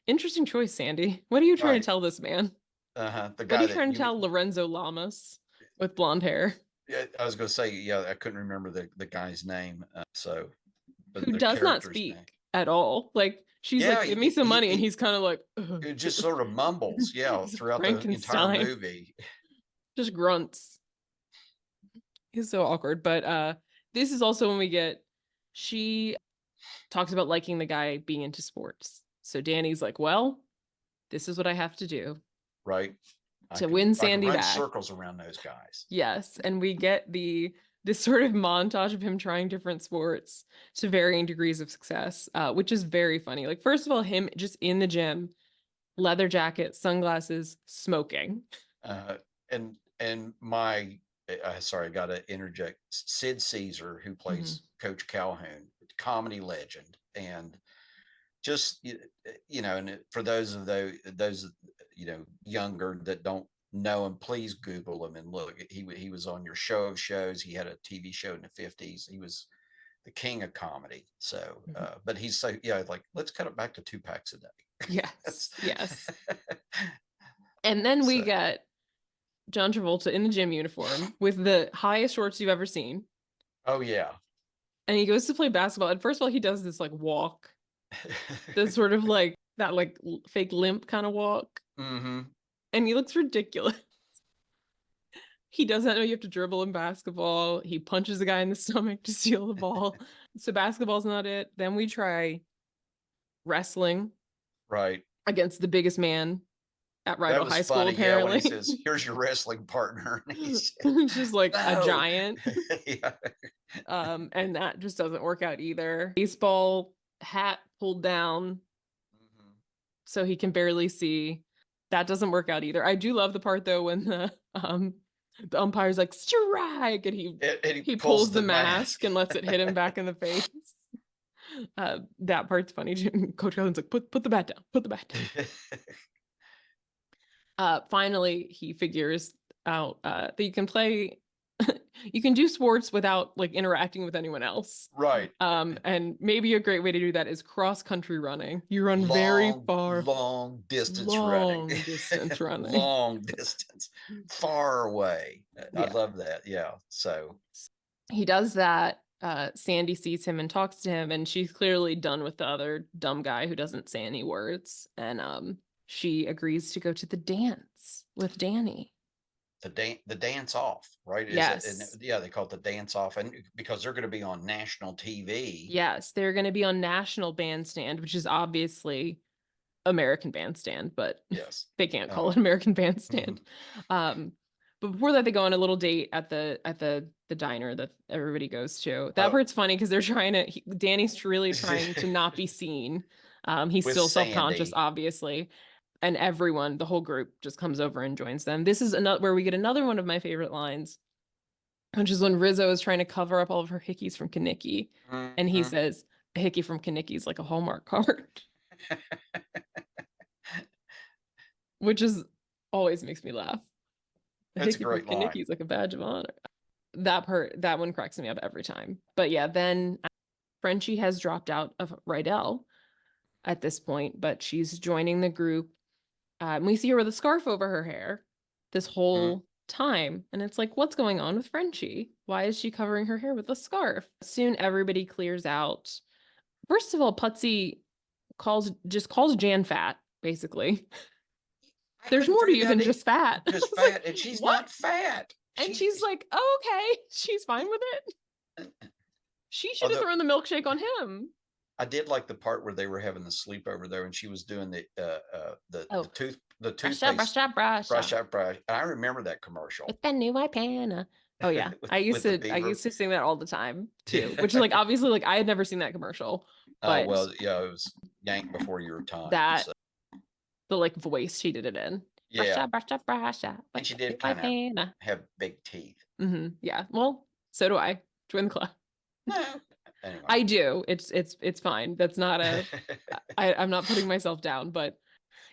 interesting choice, Sandy. What are you trying to Right. tell this man? Uh-huh. The What are guy you that trying to tell Lorenzo Lamas with blonde hair? yeah, I was going to say, yeah, I couldn't remember the guy's name. So, but Who the does not character's name. speak at all. Like she's Yeah, like, give me some money, and he's kind of like, it just sort of mumbles, yeah, he's throughout the entire Frankenstein, movie. just grunts. He's so awkward. But this is also when she talks about liking the guy being into sports. So Danny's like, well, this is what I have to do Right. to win I can Sandy run back. circles around those guys. Yes, and we get this sort of montage of him trying different sports to varying degrees of success, which is very funny. Like first of all, him just in the gym, leather jacket, sunglasses, smoking. Uh, and my sorry, I got to interject. Sid Caesar, who Mhm. plays Coach Calhoun, comedy legend, and just and for those younger that don't know him, please Google him and look. He was on your show of shows. He had a TV show in the 50s. He was the king of comedy. So, Mhm. but he's so yeah, like let's cut it back to 2 packs a day. Yes, yes. And then we So, get John Travolta in the gym uniform with the highest shorts you've ever seen. oh yeah. And he goes to play basketball. And first of all, he does this like walk, this sort of like that like fake limp kind of walk. Mm-hmm. And he looks ridiculous. He doesn't know you have to dribble in basketball. He punches a guy in the stomach to steal the ball. So basketball's not it. Then we try wrestling Right. against the biggest man at That Rydell was High School, funny. Yeah, when he apparently. says, "Here's your wrestling partner," and he said, It's just like a "No." giant. Yeah. And that just doesn't work out either. Baseball hat pulled down, so he can barely see. That doesn't work out either. I do love the part though when the umpire's like strike, and And he he pulls pulls the the mask. mask and lets it hit him back in the face. That part's funny too. Coach Cullen's like, put the bat down, put the bat down. Finally, he figures out that you can play, you can do sports without like interacting with anyone else. Right. And maybe a great way to do that is cross country running. You run very far, Long distance long running. distance running. Long distance, far away. I Yeah. love that. Yeah. So He does that. Sandy sees him and talks to him, and she's clearly done with the other dumb guy who doesn't say any words. And she agrees to go to the dance with Danny. the dance off, right? Yes. And yeah, they call it the dance off, and because they're going to be on national TV. Yes, they're going to be on National Bandstand, which is obviously American Bandstand, but Yes, they can't call it American Bandstand. But before that, they go on a little date at the diner that everybody goes to. That part's funny because they're trying to. Danny's really trying to not be seen. He's With still self-conscious, Sandy. obviously, and everyone, the whole group, just comes over and joins them. This is another where we get another one of my favorite lines, which is when Rizzo is trying to cover up all of her hickeys from Kanicki, and he says, "A hickey from Kanicki is like a Hallmark card," which is always makes me laugh. That's a great line. Kanicki's like a badge of honor. That one cracks me up every time. But yeah, then Frenchie has dropped out of Rydell at this point, but she's joining the group. We see her with a scarf over her hair this whole time, and it's like, what's going on with Frenchie? Why is she covering her hair with a scarf? Soon everybody clears out. First of all, Putsy calls Jan fat, basically. There's more to you than just fat. Just fat, and she's not fat. And she's like, oh, okay, she's fine with it. She should have thrown the milkshake on him. I did like the part where they were having the sleepover there, and she was doing the toothpaste. Brush. I remember that commercial. With the new Ipana. Oh yeah, I used to sing that all the time too. Which is like obviously like I had never seen that commercial. But oh well, yeah, it was yanked before your time. That the like voice she did it in. Yeah, brush. And she did kind of have big teeth. Yeah, well, so do I. Join the club. No. Anyway. I do. It's fine. That's not a. I'm not putting myself down, but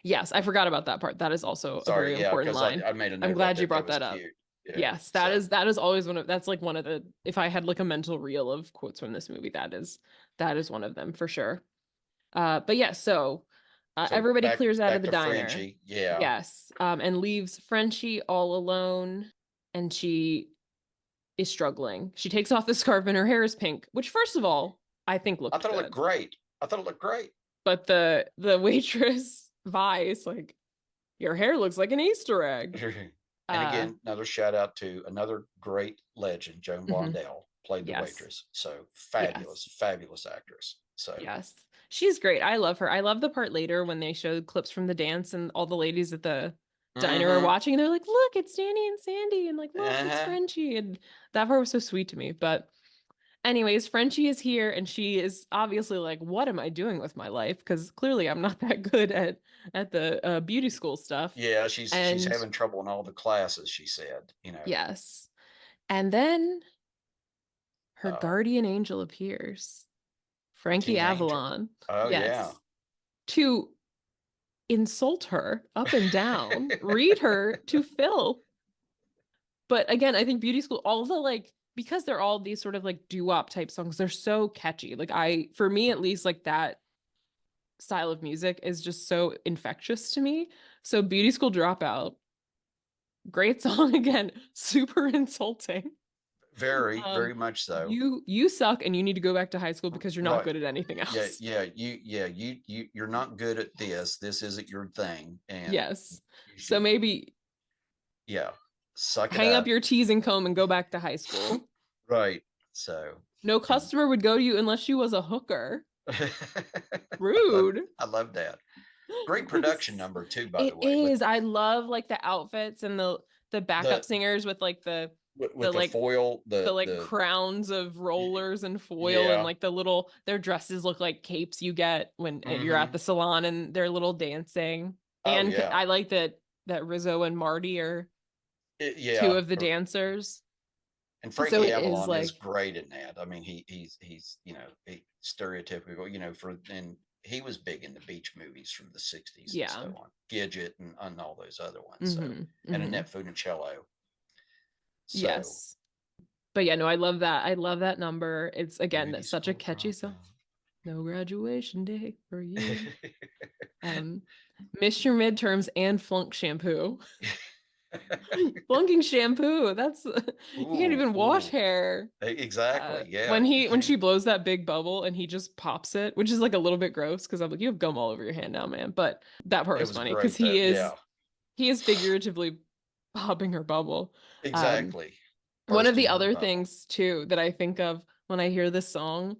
yes, I forgot about that part. That is also a very important line. I made a note. I'm glad you brought that up. Yeah, yes, that is always one of that's like one of the. If I had like a mental reel of quotes from this movie, that is one of them for sure. But yeah, so everybody clears out of the diner. Frenchie. Yeah. Yes. And leaves Frenchie all alone, and she is struggling. She takes off the scarf and her hair is pink, which first of all, I think looked good. It looked great. I thought it looked great. But the waitress Vi is like, your hair looks like an Easter egg. And again, another shout out to another great legend, Joan Blondell, played the waitress. So fabulous actress. So yes, she's great. I love her. I love the part later when they showed clips from the dance and all the ladies at the diner are watching and they're like, look, it's Danny and Sandy, and like, look, it's Frenchie. And that part was so sweet to me. But anyways, Frenchie is here and she is obviously like, what am I doing with my life? Because clearly I'm not that good at the beauty school stuff. Yeah, she's having trouble in all the classes, she said, Yes. And then her guardian angel appears. Frankie Avalon. Oh, yeah. To insult her up and down, read her to Phil. But again, I think beauty school, all the like, because they're all these sort of like doo-wop type songs, they're so catchy. Like for me at least, like that style of music is just so infectious to me. So Beauty School Dropout, great song again, super insulting. Very much so. You suck and you need to go back to high school because you're not good at anything else. You're not good at this. This isn't your thing. And yes. So maybe suck it hang up your teasing comb and go back to high school. Right. So no customer would go to you unless she was a hooker. Rude. I love that. Great production number too, by the way. It is. I love like the outfits and the backup singers with like the with The the like foil, the the like crowns of y- rollers and foil, and yeah. like their dresses look like capes you get when you're at Hmm. the salon, and they're little dancing. Oh And yeah. I like that Rizzo and Marty are two Yeah. of the dancers. And So Frankie it is Avalon is like, great in that. I mean, he's stereotypical, for and he was big in the beach movies from the '60s and yeah. so on, Gidget and all those other ones. So, Hmm. and Hmm. Annette Funicello. So, Yes. But yeah, no, I love that. I love that number. It's again, movie that's such a score catchy song. dropping. No graduation day for you. Um, Miss your midterms and flunk shampoo. Flunking shampoo. That's you can't Ooh, even wash ooh, hair. exactly. Yeah, When you when can't. she blows that big bubble and he just pops it, which is like a little bit gross because I'm like, you have gum all over your hand now, man. But that part It was was funny because great though. Yeah, he is figuratively popping her bubble. Um, exactly. One of the Bursting her other bubble. things too that I think of when I hear this song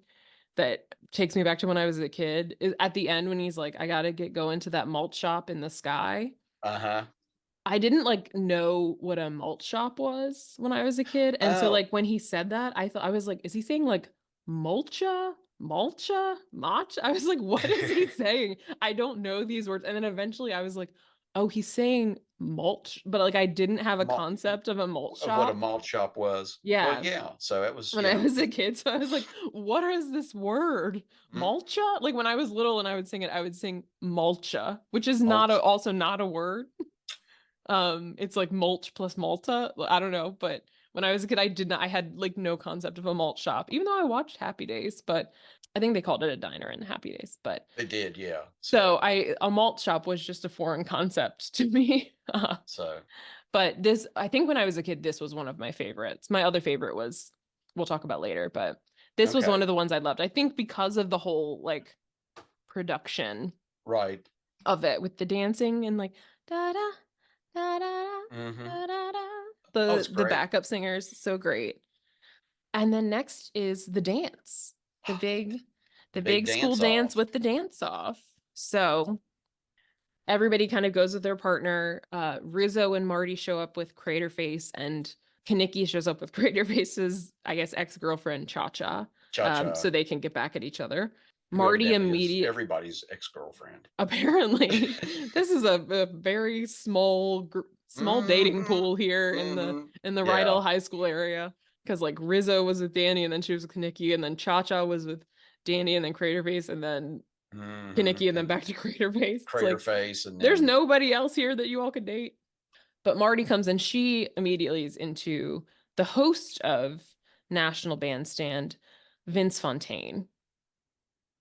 that takes me back to when I was a kid is at the end when he's like, I gotta get going to that malt shop in the sky. Uh huh. I didn't like know what a malt shop was when I was a kid. And so Oh, like when he said that, I was like, is he saying like mulcha? Mulcha? Mach? I was like, what is he saying? I don't know these words. And then eventually I was like, oh, he's saying mulch, but like I didn't have a malt, concept of a malt of what a shop. malt shop was. Well, Yeah, yeah. So it was, when I was a kid. So I was like, what is this word? mm, Mulcha? Like when I was little and I would sing it, I would sing mulcha, which is not mulch. also not a word. It's like mulch plus Malta. I don't know, but when I was a kid, I had like no concept of a malt shop, even though I watched Happy Days, but I think they called it a diner in Happy Days. But They did, yeah. so So, a malt shop was just a foreign concept to me. so But this, I think when I was a kid, this was one of my favorites. My other favorite was, we'll talk about later, but this was one okay, of the ones I loved. I think because of the whole like production right. of it with the dancing and like da da da da Mm-hmm. da da da. Oh, it's The great. backup singers, so great. And then next is the dance, the big The the big big school dance dance off. with the dance off. So everybody kind of goes with their partner. Rizzo and Marty show up with Craterface, and Kaneki shows up with Craterface's, I guess, ex-girlfriend Cha Cha, Cha Cha, so they can get back at each other. who Marty evidently is immediate everybody's ex-girlfriend. apparently this is a very small dating Mm-hmm. pool here Mm-hmm. in the Yeah. Rydell High School area because like Rizzo was with Danny and then she was with Kaneki and then Cha Cha was with Danny and then Craterface and then Mm-hmm. Kaneki and then And back to Craterface. It's Crater like Face, and there's then nobody else here that you all could date. But Marty comes in, she immediately is into the host of National Bandstand, Vince Fontaine.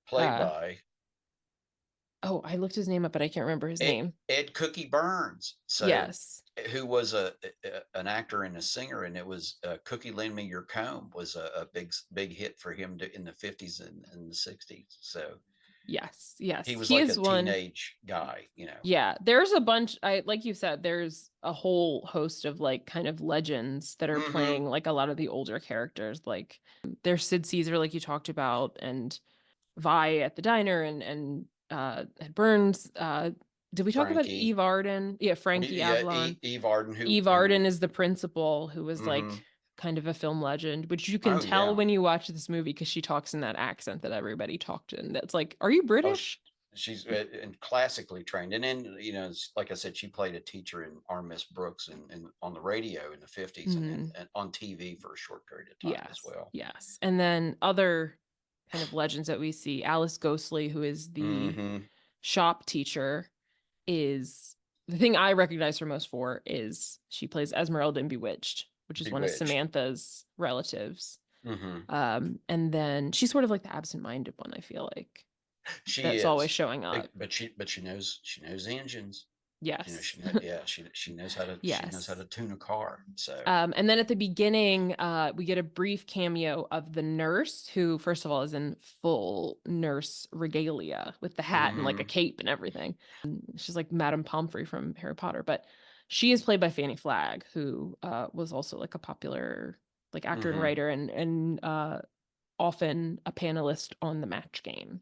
played Uh by oh, I looked his name up, but I can't remember his name. Ed Cookie Burns. So, Yes. who was an actor and a singer, and it was Cookie Lend Me Your Comb was a big hit for him in the '50s and the '60s. So Yes, he yes. was He like a is one. teenage guy. Yeah, there's a bunch. I like you said, there's a whole host of like kind of legends that are Mm-hmm. playing like a lot of the older characters. Like there's Sid Caesar, like you talked about, and Vi at the diner, and at Burns. Did we talk about Frankie. Eve Arden? Yeah, Frankie Yeah, Avalon. Eve Arden, Eve who Arden is the principal, who was mm-hmm. like kind of a film legend, which you can Oh tell yeah. when you watch this movie because she talks in that accent that everybody talked in. That's like, are you Oh, British? she's and classically trained, and then like I said, she played a teacher in Our Miss Brooks and on the radio in the '50s, Mhm. and on TV for a short period of time as Yes, well. yes. And then other kind of legends that we see, Alice Ghostley, who is the Mm-hmm. shop teacher, is the thing I recognize her most for is she plays Esmeralda in Bewitched, which is one of Bewitched. Samantha's relatives. Mm-hmm. And then she's sort of like the absent-minded one, I feel like, She that's always is, showing up. but she knows engines. Yes. She knows how to Yes. tune a car. So And then at the beginning, we get a brief cameo of the nurse, who, first of all, is in full nurse regalia with the hat and like a mm-hmm. cape and everything. She's like Madame Pomfrey from Harry Potter, but she is played by Fanny Flagg, who was also like a popular like actor and Mm-hmm. writer, and often a panelist on the Match Game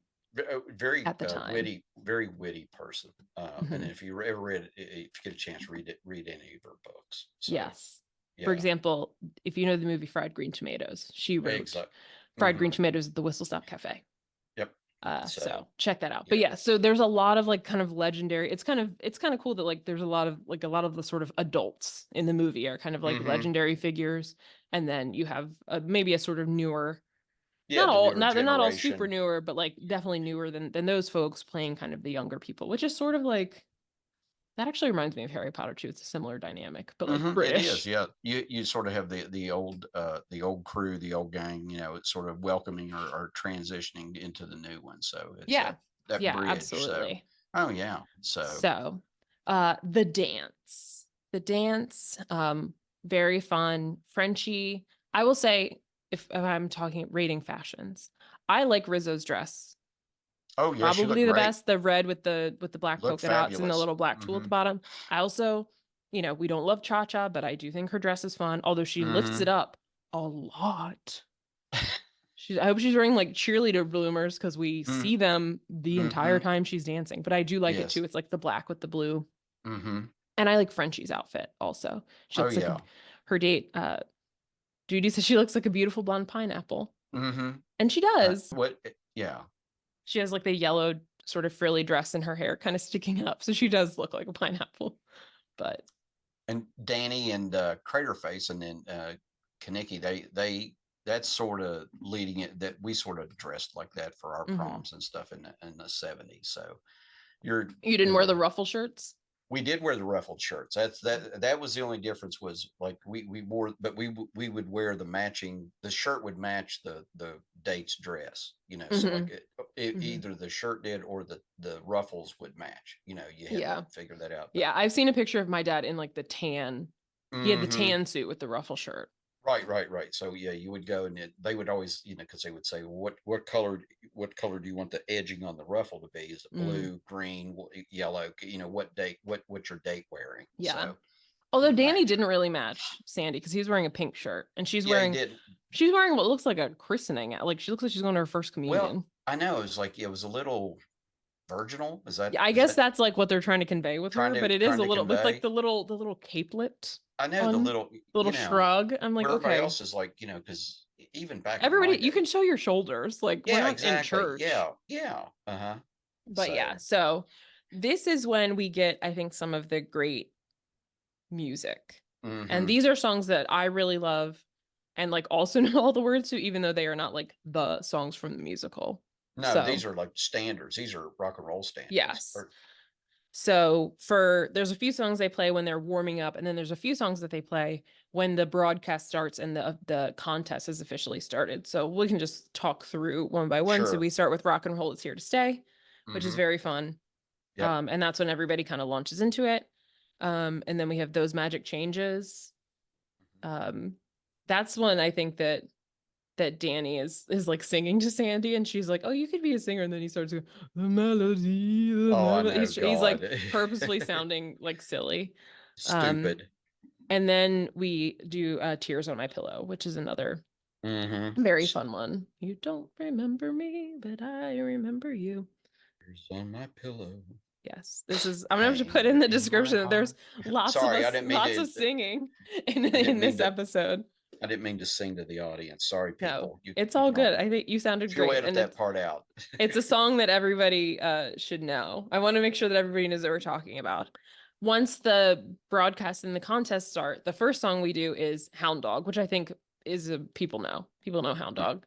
Very at the time. very witty person. And Mhm. if you ever read, if you get a chance, read any of her books. So Yes. For Yeah. example, if you know the movie Fried Green Tomatoes, she wrote Exactly. Fried Green Tomatoes at the Whistle Stop Cafe. Yep. So So check that out. But yeah. yeah, so there's a lot of like kind of legendary. It's kind of cool that like there's a lot of the sort of adults in the movie are kind of like Hmm. legendary figures, and then you have maybe a sort of newer, Yeah, the newer they're not all super generation. newer, but like definitely newer than those folks playing kind of the younger people, which is sort of like that actually reminds me of Harry Potter too. It's a similar dynamic, but like It is, British. yeah. You sort of have the old crew, the old gang, it's sort of welcoming or transitioning into the new one. So it's Yeah. that Yeah, bridge. So absolutely. oh yeah. So So, the dance. The dance, very fun. Frenchie. I will say, if I'm talking rating fashions, I like Rizzo's dress. oh yeah, she looked Probably the great. best, the red with the black Looked polka dots and the fabulous. little black tulle at the Hmm. bottom. I also, we don't love cha-cha, but I do think her dress is fun, although she lifts it Hmm. up a lot. I hope she's wearing like cheerleader bloomers because we see them the entire Mm-hmm. time she's dancing. But I do like it too. Yes. It's like the black with the blue. Hmm. And I like Frenchie's outfit also. She Oh looks like yeah. her date, Judy says she looks like a beautiful blonde pineapple. Hmm. And she does. What? Yeah. She has like the yellow sort of frilly dress and her hair kind of sticking up. So she does look like a pineapple. But And Danny and Craterface, and then Kaneki, they that's sort of leading it, that we sort of dressed like that for our mhm. proms and stuff in the 70s. So you're You didn't wear the ruffle shirts? we did wear the ruffled shirts. That was the only difference, was like we wore, but we would wear the matching, the shirt would match the date's dress, so like Hmm. Hmm. either the shirt did or the ruffles would match. You had to Yeah. figure that out. But Yeah. I've seen a picture of my dad in like the tan. He had the hmm. tan suit with the ruffle shirt. Right. So yeah, you would go, and they would always, because they would say, well, what color do you want the edging on the ruffle to be? Is it Mm, blue, green, yellow? What date? What's your date wearing? yeah. So Although you Danny match it. didn't really match Sandy because he's wearing a pink shirt and Yeah, he did. she's wearing what looks like a christening. Like she looks like she's going to her first Well, communion. I know it was like it was a little virginal. Is that Yeah, I is guess that that's like what they're trying to convey with trying her, to but it is trying a to little with like convey? the little capelet I know the on little, the little shrug. I'm like, where everybody okay. else is like, because even back in my Everybody, you day. can show your shoulders. Like we're Yeah, not in exactly. church. Yeah. Uh-huh. But yeah, So, so this is when we get, I think, some of the great music. And hmm. these are songs that I really love and like also know all the words to, even though they are not like the songs from the musical. No, So these are like standards. These are rock and roll standards. yes. Or So there's a few songs they play when they're warming up, and then there's a few songs that they play when the broadcast starts and the contest has officially started. So we can just talk through one by one. So sure. we start with Rock and Roll It's Here to Stay, which is Hmm. very fun. Yep. And that's when everybody kind of launches into it. And then we have Those Magic Changes. Um, that's one I think that Danny is like singing to Sandy, and she's like, "Oh, you could be a singer." And then he starts going, "The melody, the Oh, I melody." know. He's like God. purposely sounding like silly. Um, Stupid. and then we do "Tears on My Pillow," which is another Hmm. very fun one. You don't remember me, but I remember you. Tears on my pillow, Yes, this is. I'm gonna have to put in anger the in my description that heart. there's lots of Sorry, us, lots of singing in I didn't in mean this to. episode. I didn't mean to sing to the audience. Sorry, No, people. You it's you all can good. all. I think you sounded She'll great, edit and that part out. it's a song that everybody should know. I want to make sure that everybody knows what we're talking about. Once the broadcast and the contest start, the first song we do is Hound Dog, which I think is a people know. People know Hound Dog.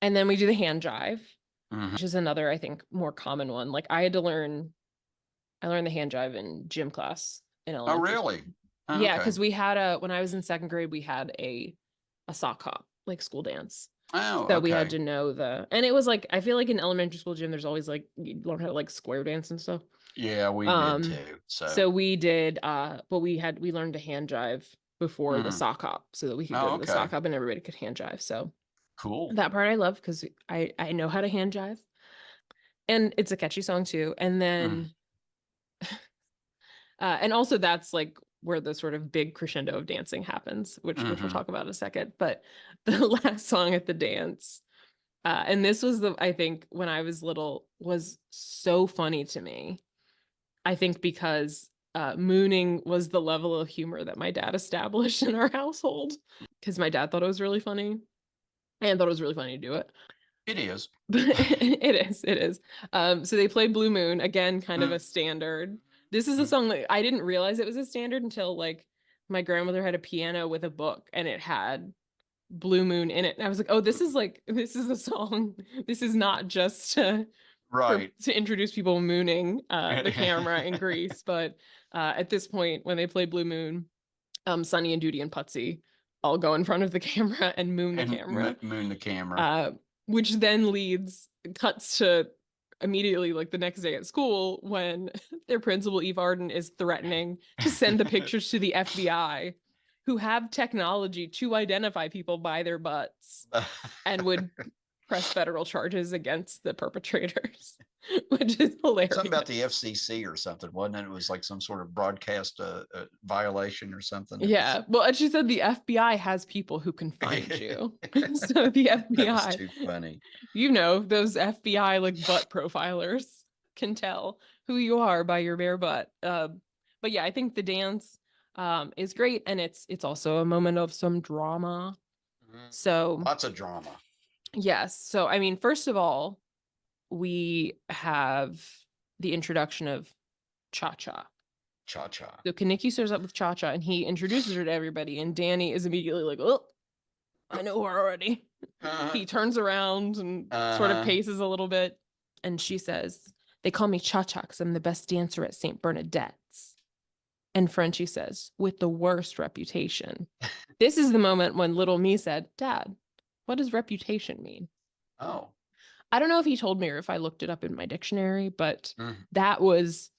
And then we do the hand jive, Mhm. which is another, I think, more common one. Like I learned the hand jive in gym class in Oh, elementary school. really? Oh, Yeah, okay. because when I was in second grade, we had a sock hop, like school dance. Oh, So we had okay. to know and it was like, I feel like in elementary school gym, there's always like, you learn how to like square dance and stuff. Yeah, we did Um, too. So, so we did, but we learned to hand jive before the mhm. sock hop so that we could go Oh, to the sock okay. hop and everybody could hand jive. So Cool. that part I love because I know how to hand jive and it's a catchy song too. And Mm, then, and also that's like where the sort of big crescendo of dancing happens, which we'll mhm. talk about in a second. But the last song at the dance, and this was I think when I was little was so funny to me. I think because mooning was the level of humor that my dad established in our household, because my dad thought it was really funny and thought it was really funny to do it. It is. It is. So they played Blue Moon, again, kind of a standard. This is a song that I didn't realize it was a standard until like my grandmother had a piano with a book and it had Blue Moon in it. And I was like, oh, this is a song. This is not just to Right. introduce people mooning the camera in Greece. But at this point, when they play Blue Moon, Sonny and Duty and Putsy all go in front of the camera and moon the camera. Moon the camera. Which then cuts to immediately like the next day at school when their principal, Eve Arden, is threatening to send the pictures to the FBI, who have technology to identify people by their butts and would press federal charges against the perpetrators, which is hilarious. Something about the FCC or something, wasn't it? It was like some sort of broadcast violation or something. Yeah. Well, and she said the FBI has people who can find you. So the FBI, that was too funny. You know, those FBI like butt profilers can tell who you are by your bare butt. But yeah, I think the dance is great, and it's also a moment of some drama. So lots of drama. Yes. So I mean, first of all, we have the introduction of Cha-Cha. Cha-Cha. So Kaniki starts up with Cha-Cha and he introduces her to everybody, and Danny is immediately like, oh, I know her already. He turns around and sort of paces a little bit, and she says, they call me Cha-Cha because I'm the best dancer at St. Bernadette's. And Frenchie says, with the worst reputation. This is the moment when little me said, Dad, what does reputation mean? Oh. I don't know if he told me or if I looked it up in my dictionary, but that was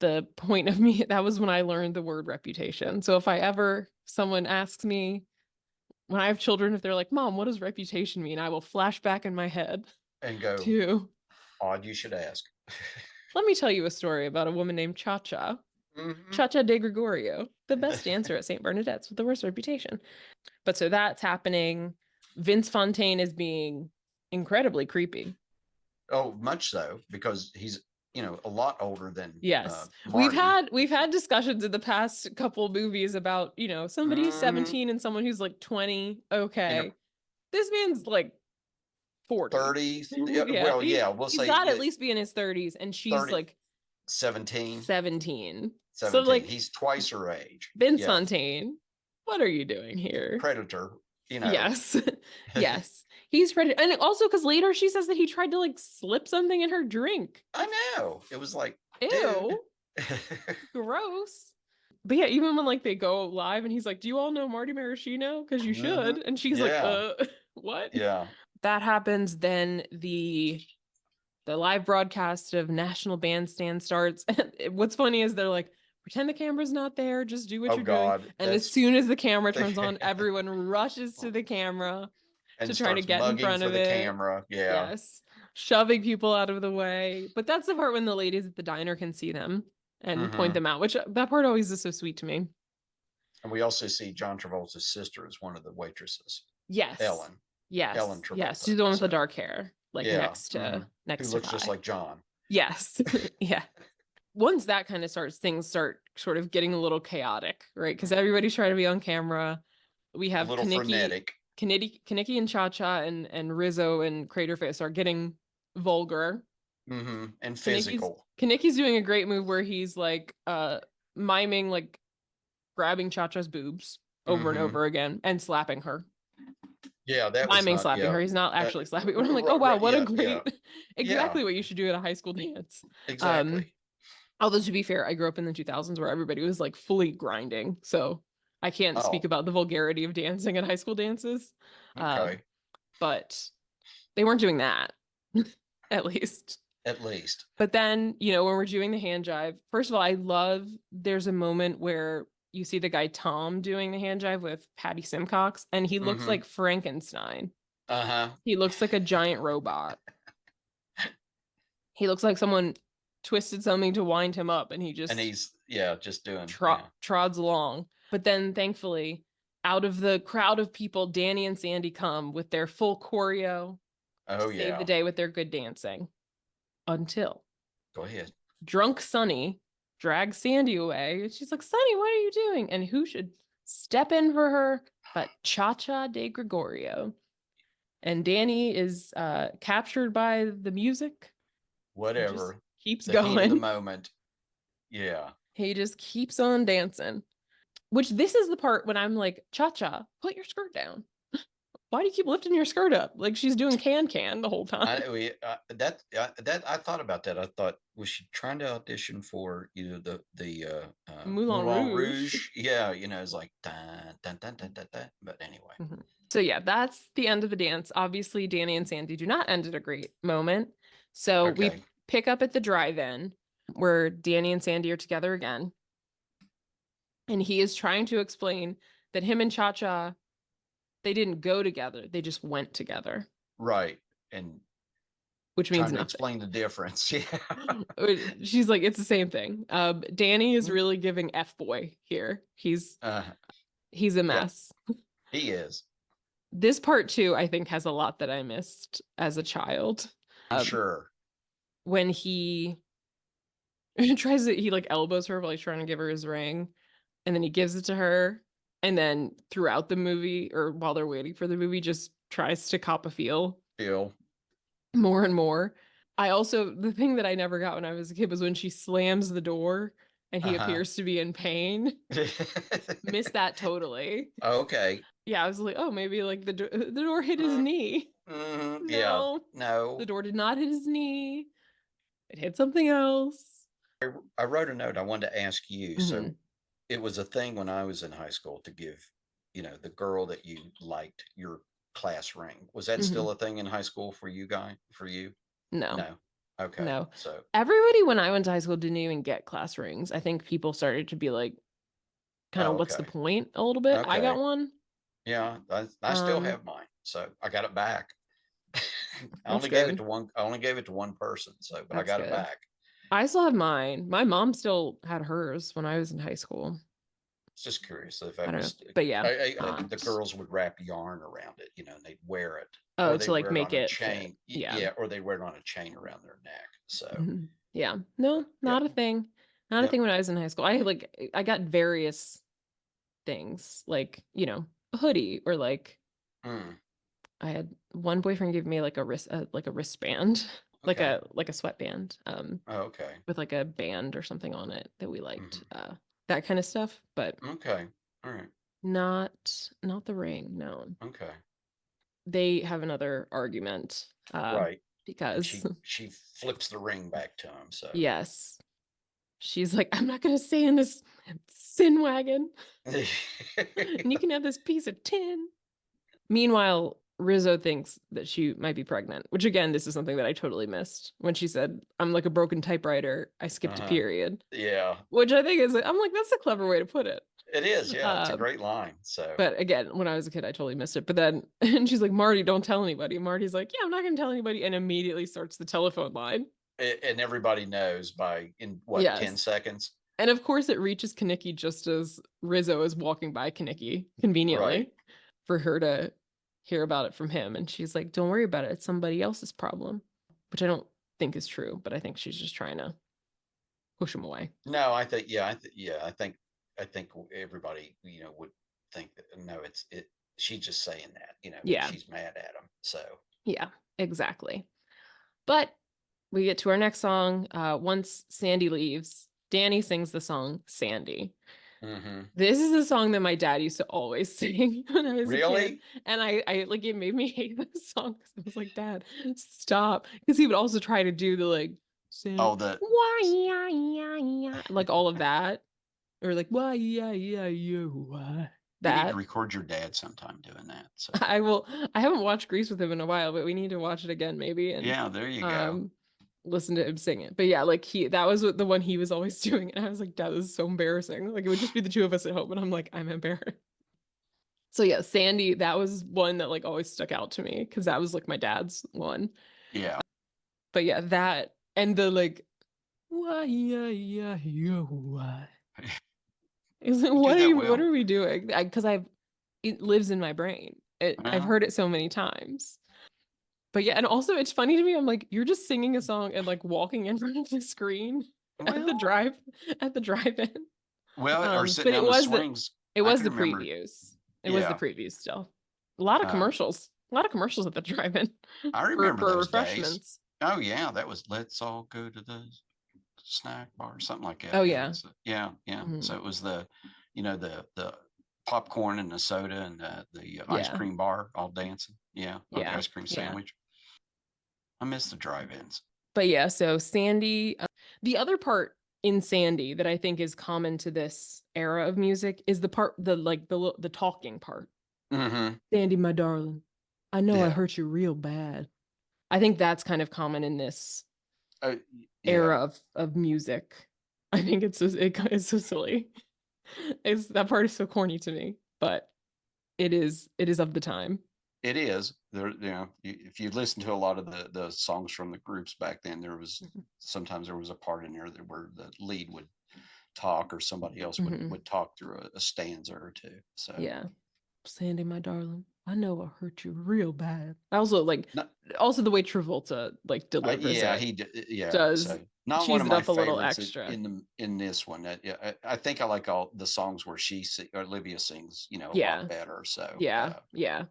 the point of me. That was when I learned the word reputation. So if someone asks me when I have children, if they're like, Mom, what does reputation mean? I will flash back in my head and go, odd you should ask. Let me tell you a story about a woman named Cha-Cha. Cha-Cha de Gregorio, the best dancer at St. Bernadette's with the worst reputation. But so that's happening. Vince Fontaine is being incredibly creepy. Oh, much so, because he's, a lot older than yes. Marty. We've had discussions in the past couple movies about, somebody who's 17 and someone who's like 20. Okay. This man's like 40. 30s. Yeah, well, yeah, we'll say he's got to at least be in his 30s, and she's 30, like 17. 17. So like he's twice her age. Vince Fontaine, what are you doing here? Predator. Yes. Yes. He's predator. And also because later she says that he tried to like slip something in her drink. I know. It was like, ew. Gross. But yeah, even when like they go live and he's like, do you all know Marty Maraschino? Because you should. And she's like, what? Yeah. That happens. Then the live broadcast of National Bandstand starts. And what's funny is they're like, pretend the camera's not there. Just do what you're doing. And as soon as the camera turns on, everyone rushes to the camera to try to get in front of it. Camera. Yeah. Yes. Shoving people out of the way. But that's the part when the ladies at the diner can see them and point them out, which that part always is so sweet to me. And we also see John Travolta's sister as one of the waitresses. Yes. Ellen. Yes. Ellen Travolta. Yes. She's the one with the dark hair. Like next to who looks just like John. Yes. Yeah. Once that kind of starts, things start sort of getting a little chaotic, right? Because everybody's trying to be on camera. We have a little frenetic. Kaniki and Cha-Cha and Rizzo and Craterface are getting vulgar. And physical. Kaniki's doing a great move where he's like miming like grabbing Cha-Cha's boobs over and over again and slapping her. Yeah, that was miming slapping her. He's not actually slapping. But I'm like, oh wow, what a great exactly what you should do at a high school dance. Exactly. Although to be fair, I grew up in the 2000s where everybody was like fully grinding. So I can't speak about the vulgarity of dancing at high school dances. Okay. But they weren't doing that, at least. At least. But then, when we're doing the hand jive, first of all, there's a moment where you see the guy Tom doing the hand jive with Patty Simcox, and he looks like Frankenstein. He looks like a giant robot. He looks like someone twisted something to wind him up, and he's just doing trods along. But then thankfully, out of the crowd of people, Danny and Sandy come with their full choreo to save the day with their good dancing. Until go ahead, drunk Sonny drags Sandy away. And she's like, Sonny, what are you doing? And who should step in for her but Cha-Cha de Gregorio? And Danny is captured by the music. Whatever. Keeps The heat of the going. moment. Yeah. He just keeps on dancing. Which this is the part when I'm like, Cha-Cha, put your skirt down. Why do you keep lifting your skirt up? Like she's doing can the whole time. That I thought about that. I thought, was she trying to audition for the Moulin Rouge? Yeah, it's like dun, dun, dun, dun, dun, dun. But anyway. Mm-hmm. So yeah, that's the end of the dance. Obviously, Danny and Sandy do not end at a great moment. So we pick up at the drive-in where Danny and Sandy are together again. And he is trying to explain that him and Cha-Cha, they didn't go together. They just went together. Right. And which means trying to nothing. Explain the difference. Yeah. She's like, it's the same thing. Danny is really giving F-boy here. He's a mess. Yeah, he is. This part too, I think, has a lot that I missed as a child. I'm sure. When he tries to, he like elbows her while he's trying to give her his ring, and then he gives it to her, and then throughout the movie, or while they're waiting for the movie, just tries to cop a feel more and more. I also, the thing that I never got when I was a kid was when she slams the door and he appears to be in pain. Missed that totally. Okay. Yeah, I was like, oh, maybe like the door hit his knee. Mm-hmm. No, no, the door did not hit his knee. It hit something else. I wrote a note I wanted to ask you. So it was a thing when I was in high school to give, the girl that you liked your class ring. Was that still a thing in high school for you guys? For you? No. Okay. No. So everybody when I went to high school didn't even get class rings. I think people started to be like, kind of, what's the point a little bit? I got one. Yeah, I still have mine. So I got it back. I only gave it to one person. So, but I got it back. I still have mine. My mom still had hers when I was in high school. It's just curious if I don't know. But yeah, the girls would wrap yarn around it, and they'd wear it. Oh, to like make it chain. Or they wear it on a chain around their neck. So yeah, no, not a thing. Not a thing when I was in high school. I got various things, like, a hoodie, or like I had one boyfriend give me like a wristband, like a sweatband, with like a band or something on it that we liked, that kind of stuff. But all right, not the ring. No. Okay. They have another argument, right, because she flips the ring back to him. So yes, she's like, I'm not gonna stay in this sin wagon. And you can have this piece of tin. Meanwhile, Rizzo thinks that she might be pregnant, which, again, this is something that I totally missed when she said, I'm like a broken typewriter. I skipped a period. Yeah. Which I think is, I'm like, that's a clever way to put it. It is. Yeah. It's a great line. So, but again, when I was a kid, I totally missed it. But then, and she's like, Marty, don't tell anybody. And Marty's like, yeah, I'm not going to tell anybody. And immediately starts the telephone line. And everybody knows in 10 seconds. And of course, it reaches Kaneki just as Rizzo is walking by Kaneki, conveniently, for her to hear about it from him. And she's like, don't worry about it. It's somebody else's problem, which I don't think is true, but I think she's just trying to push him away. No, I think, I think everybody, would think that, no, she's just saying that, she's mad at him. So, yeah, exactly. But we get to our next song. Once Sandy leaves, Danny sings the song Sandy. This is a song that my dad used to always sing when I was a kid. And I like, it made me hate this song because I was like, Dad, stop. Because he would also try to do the like, like all of that. Or like, why, that. You need to record your dad sometime doing that. So I will. I haven't watched Grease with him in a while, but we need to watch it again, maybe. And yeah, there you go. Listen to him sing it. But yeah, like that was the one he was always doing. And I was like, Dad, this is so embarrassing. Like, it would just be the two of us at home. And I'm like, I'm embarrassed. So yeah, Sandy, that was one that like always stuck out to me because that was like my dad's one. Yeah. But yeah, that and the like, why, why. What are we doing? Because it lives in my brain. I've heard it so many times. But yeah, and also it's funny to me. I'm like, you're just singing a song and like walking in front of the screen. at the Well, drive at the drive-in. or sitting But on the swings. it I was can the remember. previews. It was the Yeah. previews still. A lot of Um, commercials. A lot of commercials at the drive-in I remember for those days. refreshments. Oh yeah, that was let's all go to the snack bar, something like that. Oh Yeah, yeah. yeah, yeah. So Mhm. it was the popcorn and the soda and the ice Yeah. cream bar all dancing. Yeah, or the Yeah. ice cream Yeah. sandwich. I miss the drive-ins. But yeah, so Sandy, the other part in Sandy that I think is common to this era of music is the part, the talking part. Mm-hmm. Sandy, my darling, I know I Yeah. hurt you real bad. I think that's kind of common in this Uh, era yeah. of music. I think it's so silly. It's that part is so corny to me, but it is of the time. It is there. If you listen to a lot of the songs from the groups back then, there was Mhm. sometimes there was a part in there where the lead would talk or somebody else Mhm. would talk through a stanza or two. So Yeah. Sandy, my darling, I know I hurt you real bad. I also like not, also the way Travolta like delivers yeah, it yeah. does So not one cheese of it my up a little favorites extra. in this one. Yeah, I think I like all the songs where Olivia sings, a lot Yeah. better. So Yeah. Yeah.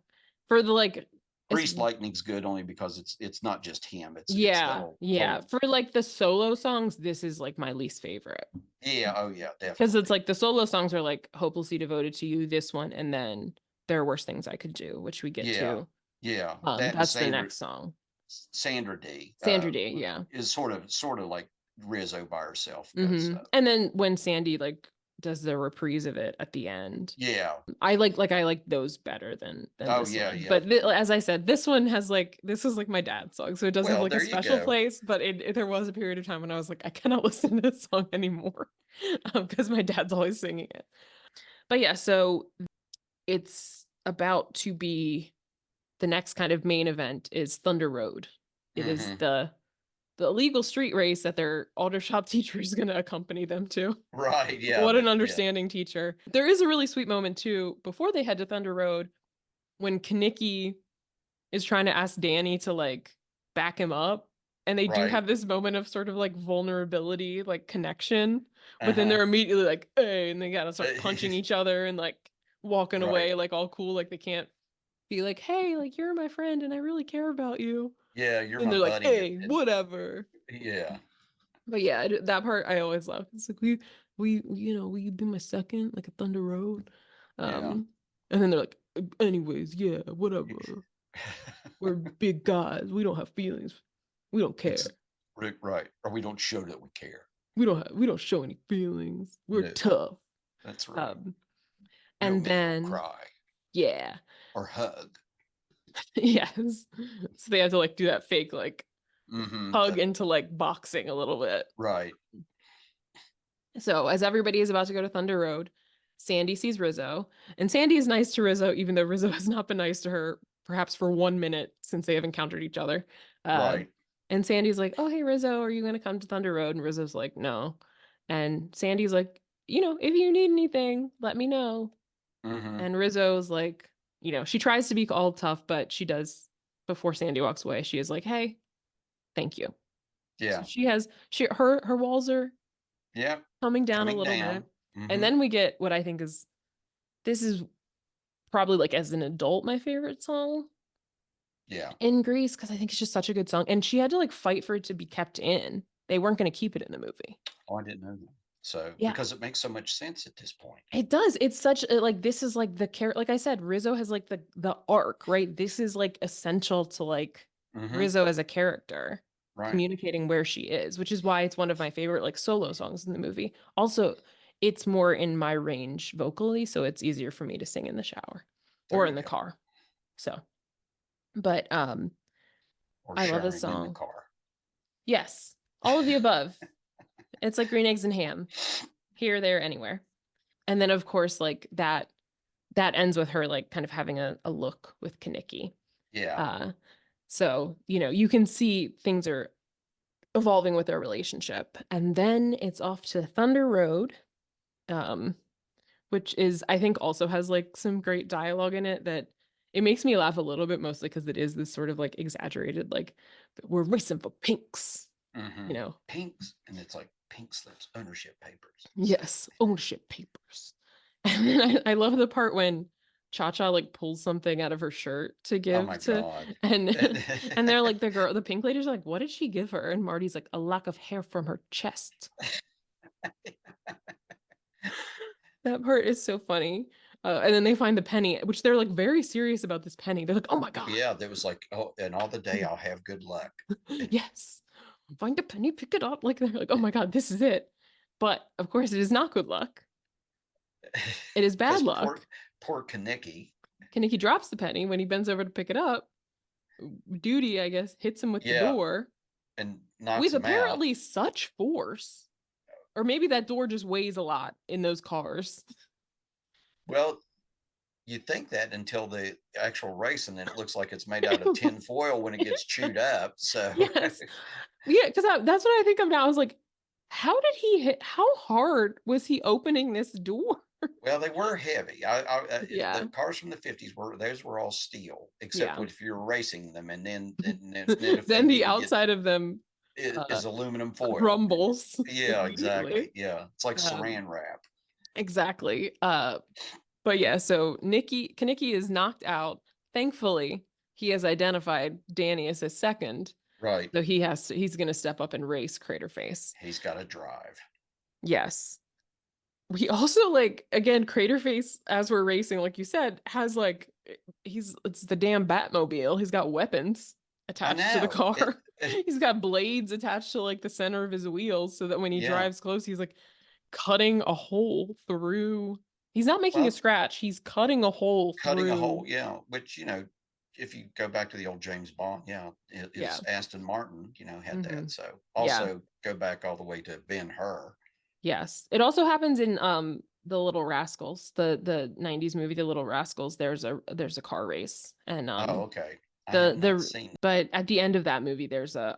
For the like it's Grease Lightning's good only because it's not just him. It's the yeah, yeah. whole. For like the solo songs, this is like my least favorite. Yeah. Oh yeah, Because it's definitely. like the solo songs are like Hopelessly Devoted to You, this one, and then There Are Worse Things I Could Do, which we get Yeah. to. Yeah. That and That's the next song. Sandra D Sandra Day, yeah. is sort of like Rizzo by herself because And then when Sandy like does the reprise of it at the end, yeah. I like those better than Oh this yeah, one. yeah. But as I said, this one has like this is like my dad's song, so it does have Well, like a there you special go. place. But there was a period of time when I was like, I cannot listen to this song anymore because my dad's always singing it. But yeah, so it's about to be the next kind of main event is Thunder Road. It is Hmm. the illegal street race that their auto shop teacher is going to accompany them to. Right. Yeah. What an Yeah. understanding teacher. There is a really sweet moment too before they head to Thunder Road when Kaneki is trying to ask Danny to like back him up. And they do Right. have this moment of sort of like vulnerability, like connection, but then Uh-huh. they're immediately like, hey, and they gotta start punching each other and like walking Right. away, like all cool, like they can't be like, hey, like you're my friend and I really care about you. Yeah, you're And my they're like, buddy. hey, whatever. Yeah. But yeah, that part I always love. It's like will you be my second, like a Thunder Road? Yeah. And then they're like, anyways, yeah, whatever. We're big guys. We don't have feelings. We don't care. It's right. Or we don't show that we care. We don't show any feelings. We're No, tough. that's right. Um, We don't and make people then cry yeah, or hug. yes. So they have to like do that fake like Mm-hmm. hug into like boxing a little bit. Right. So as everybody is about to go to Thunder Road, Sandy sees Rizzo, and Sandy is nice to Rizzo, even though Rizzo has not been nice to her, perhaps for 1 minute since they have encountered each other. Uh, Right. and Sandy's like, "Oh, hey Rizzo, are you going to come to Thunder Road?" And Rizzo's like, "No." And Sandy's like, "If you need anything, let me know." Mm-hmm. And Rizzo's like, she tries to be all tough, but she does. Before Sandy walks away, she is like, "Hey, thank you." So Yeah. her walls are Yeah. coming down a Coming little bit. down. And Mm-hmm. then we get what I think this is probably like as an adult my favorite song Yeah. in Grease because I think it's just such a good song. And she had to like fight for it to be kept in. They weren't going to keep it in the movie. Oh, I didn't know that. So Yeah, because it makes so much sense at this point. it does. It's such a, like this is like the character. Like I said, Rizzo has like the arc, right? This is like essential to like Mm-hmm. Rizzo as a character Right. communicating where she is, which is why it's one of my favorite like solo songs in the movie. Also, it's more in my range vocally, so it's easier for me to sing in the shower There or you in the go. car. So, but Or I love this showering in the song. car. Yes, all of the above. It's like green eggs and ham, here, there, anywhere. And then of course, like that ends with her like kind of having a look with Kaneki. Yeah. Uh, so you can see things are evolving with their relationship, and then it's off to Thunder Road, um, which is I think also has like some great dialogue in it that it makes me laugh a little bit, mostly because it is this sort of like exaggerated like we're racing for pinks, Mm-hmm. you know. Pinks. And it's like pink slips, ownership papers. Yes, ownership papers. And then I love the part when Cha-Cha like pulls something out of her shirt to Oh give my to, God. and and they're like the pink lady's like, what did she give her? And Marty's like, a lock of hair from her chest. That part is so funny. And then they find the penny, which they're like very serious about this penny. They're like, oh my Oh, God. yeah, there was like, oh, and all the day I'll have good luck. And Yes. Find a penny, pick it up. Like they're like, oh my God, this is it. But of course, it is not good luck. It is bad because luck. poor Kaneki. Kaneki drops the penny when he bends over to pick it up. Duty, I guess, hits him with the Yeah, door and knocks with him out. apparently such force. Or maybe that door just weighs a lot in those cars. Well, you think that until the actual race, and then it looks like it's made out of tin foil when it gets chewed up. So Yes. Yeah, because that's what I think of now. I was like, how did he hit? How hard was he opening this door? well, they were heavy. Yeah. The cars from the 50s were all steel, except Yeah. if you're racing them, and then if they Then the need to get outside of them is aluminum foil. crumbles Yeah, immediately. exactly. Yeah, it's like Um, Saran wrap. exactly. But yeah, so Kaneki is knocked out. Thankfully, he has identified Danny as his second. Right. So he's gonna step up and race Craterface. He's got to drive. Yes. We also like again, Craterface, as we're racing, like you said, has like it's the damn Batmobile. He's got weapons I attached to the know. car. He's got blades attached to like the center of his wheels so that when he Yeah. drives close, he's like cutting a hole through. He's not making a Well, scratch, he's cutting a hole cutting a hole. through. Yeah. Which, if you go back to the old James Bond, yeah, Yeah. his Aston Martin, had Hmm. that. So Yeah. also go back all the way to Ben Hur. Yes. It also happens in The Little Rascals, the 90s movie The Little Rascals. There's a car race and Oh, okay. I have not the seen. but at the end of that movie there's a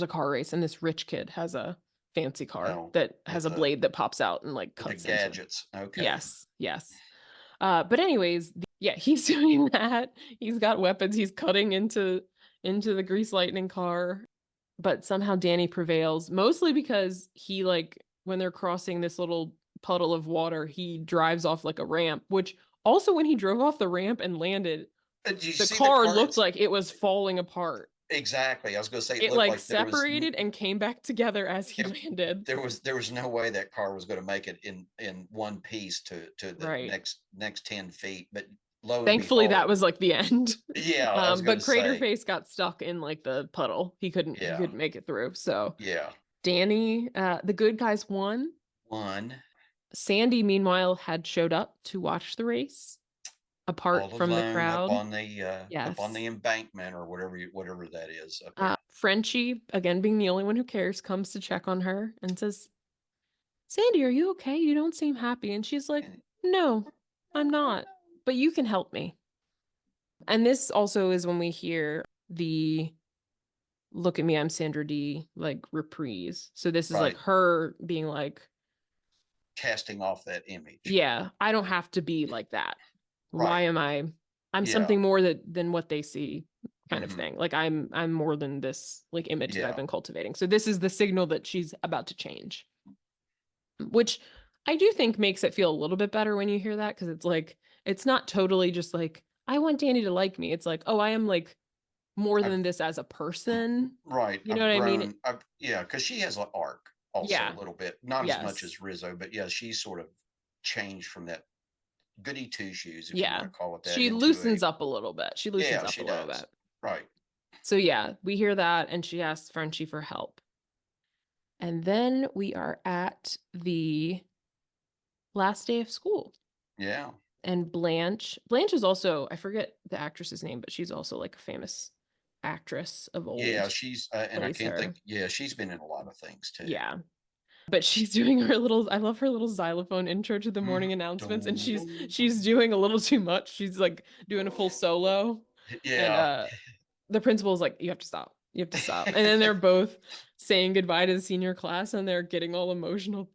car race and this rich kid has a fancy car Oh, that has a blade that pops out and like with the cuts into it. gadgets. Okay. Yes, yes. But anyways, yeah, he's doing that. He's got weapons. He's cutting into the Grease Lightning car, but somehow Danny prevails, mostly because he like when they're crossing this little puddle of water, he drives off like a ramp, which also when he drove off the ramp and landed, Did you the see the car car? looked like it was falling apart. Exactly. I was going to say it It looked like like separated and came back together as he it, landed. there was no way that car was going to make it in one piece to the Right. next 10 feet. But lo and Thankfully, that behold, was like the end. yeah, I was going But to say, Craterface got stuck in like the puddle. He yeah, couldn't make it through. So yeah. Danny, the good guys won. One Sandy, meanwhile, had showed up to watch the race apart all from the alone crowd. up on Yes. the embankment or whatever that is up there. Frenchie, again being the only one who cares, comes to check on her and says, Sandy, are you okay? You don't seem happy. And she's like, And, no, I'm not, but you can help me. And this also is when we hear the Look at Me, I'm Sandra D like reprise. So this is like right, her being like, casting off that image. yeah, I don't have to be like that. Why Right. am I'm Yeah. something more than what they see kind of Hmm. thing. Like I'm more than this like image that I've Yeah. been cultivating. So this is the signal that she's about to change, which I do think makes it feel a little bit better when you hear that because it's like it's not totally just like I want Danny to like me. It's like, oh, I am like more I've than this as a person. right. You know I've what I mean? grown. Yeah, because she has an arc also Yeah. a little bit, not as much Yes. as Rizzo, but yeah, she's sort of changed from that goody two shoes, if you want Yeah. to call it that, She into a loosens up a little bit. She loosens yeah, up a she little does. bit. Right. So yeah, we hear that and she asks Frenchie for help. And then we are at the last day of school. Yeah. And Blanche is also, I forget the actress's name, but she's also like a famous actress of Yeah, old. she's and I Plays can't her. think. Yeah, she's been in a lot of things too. Yeah. But she's doing her little, I love her little xylophone intro to the morning announcements. And Dun, she's doing a little too much. She's like doing a full solo. And yeah. the principal is like, you have to stop. You have to stop. And then they're both saying goodbye to the senior class and they're getting all emotional.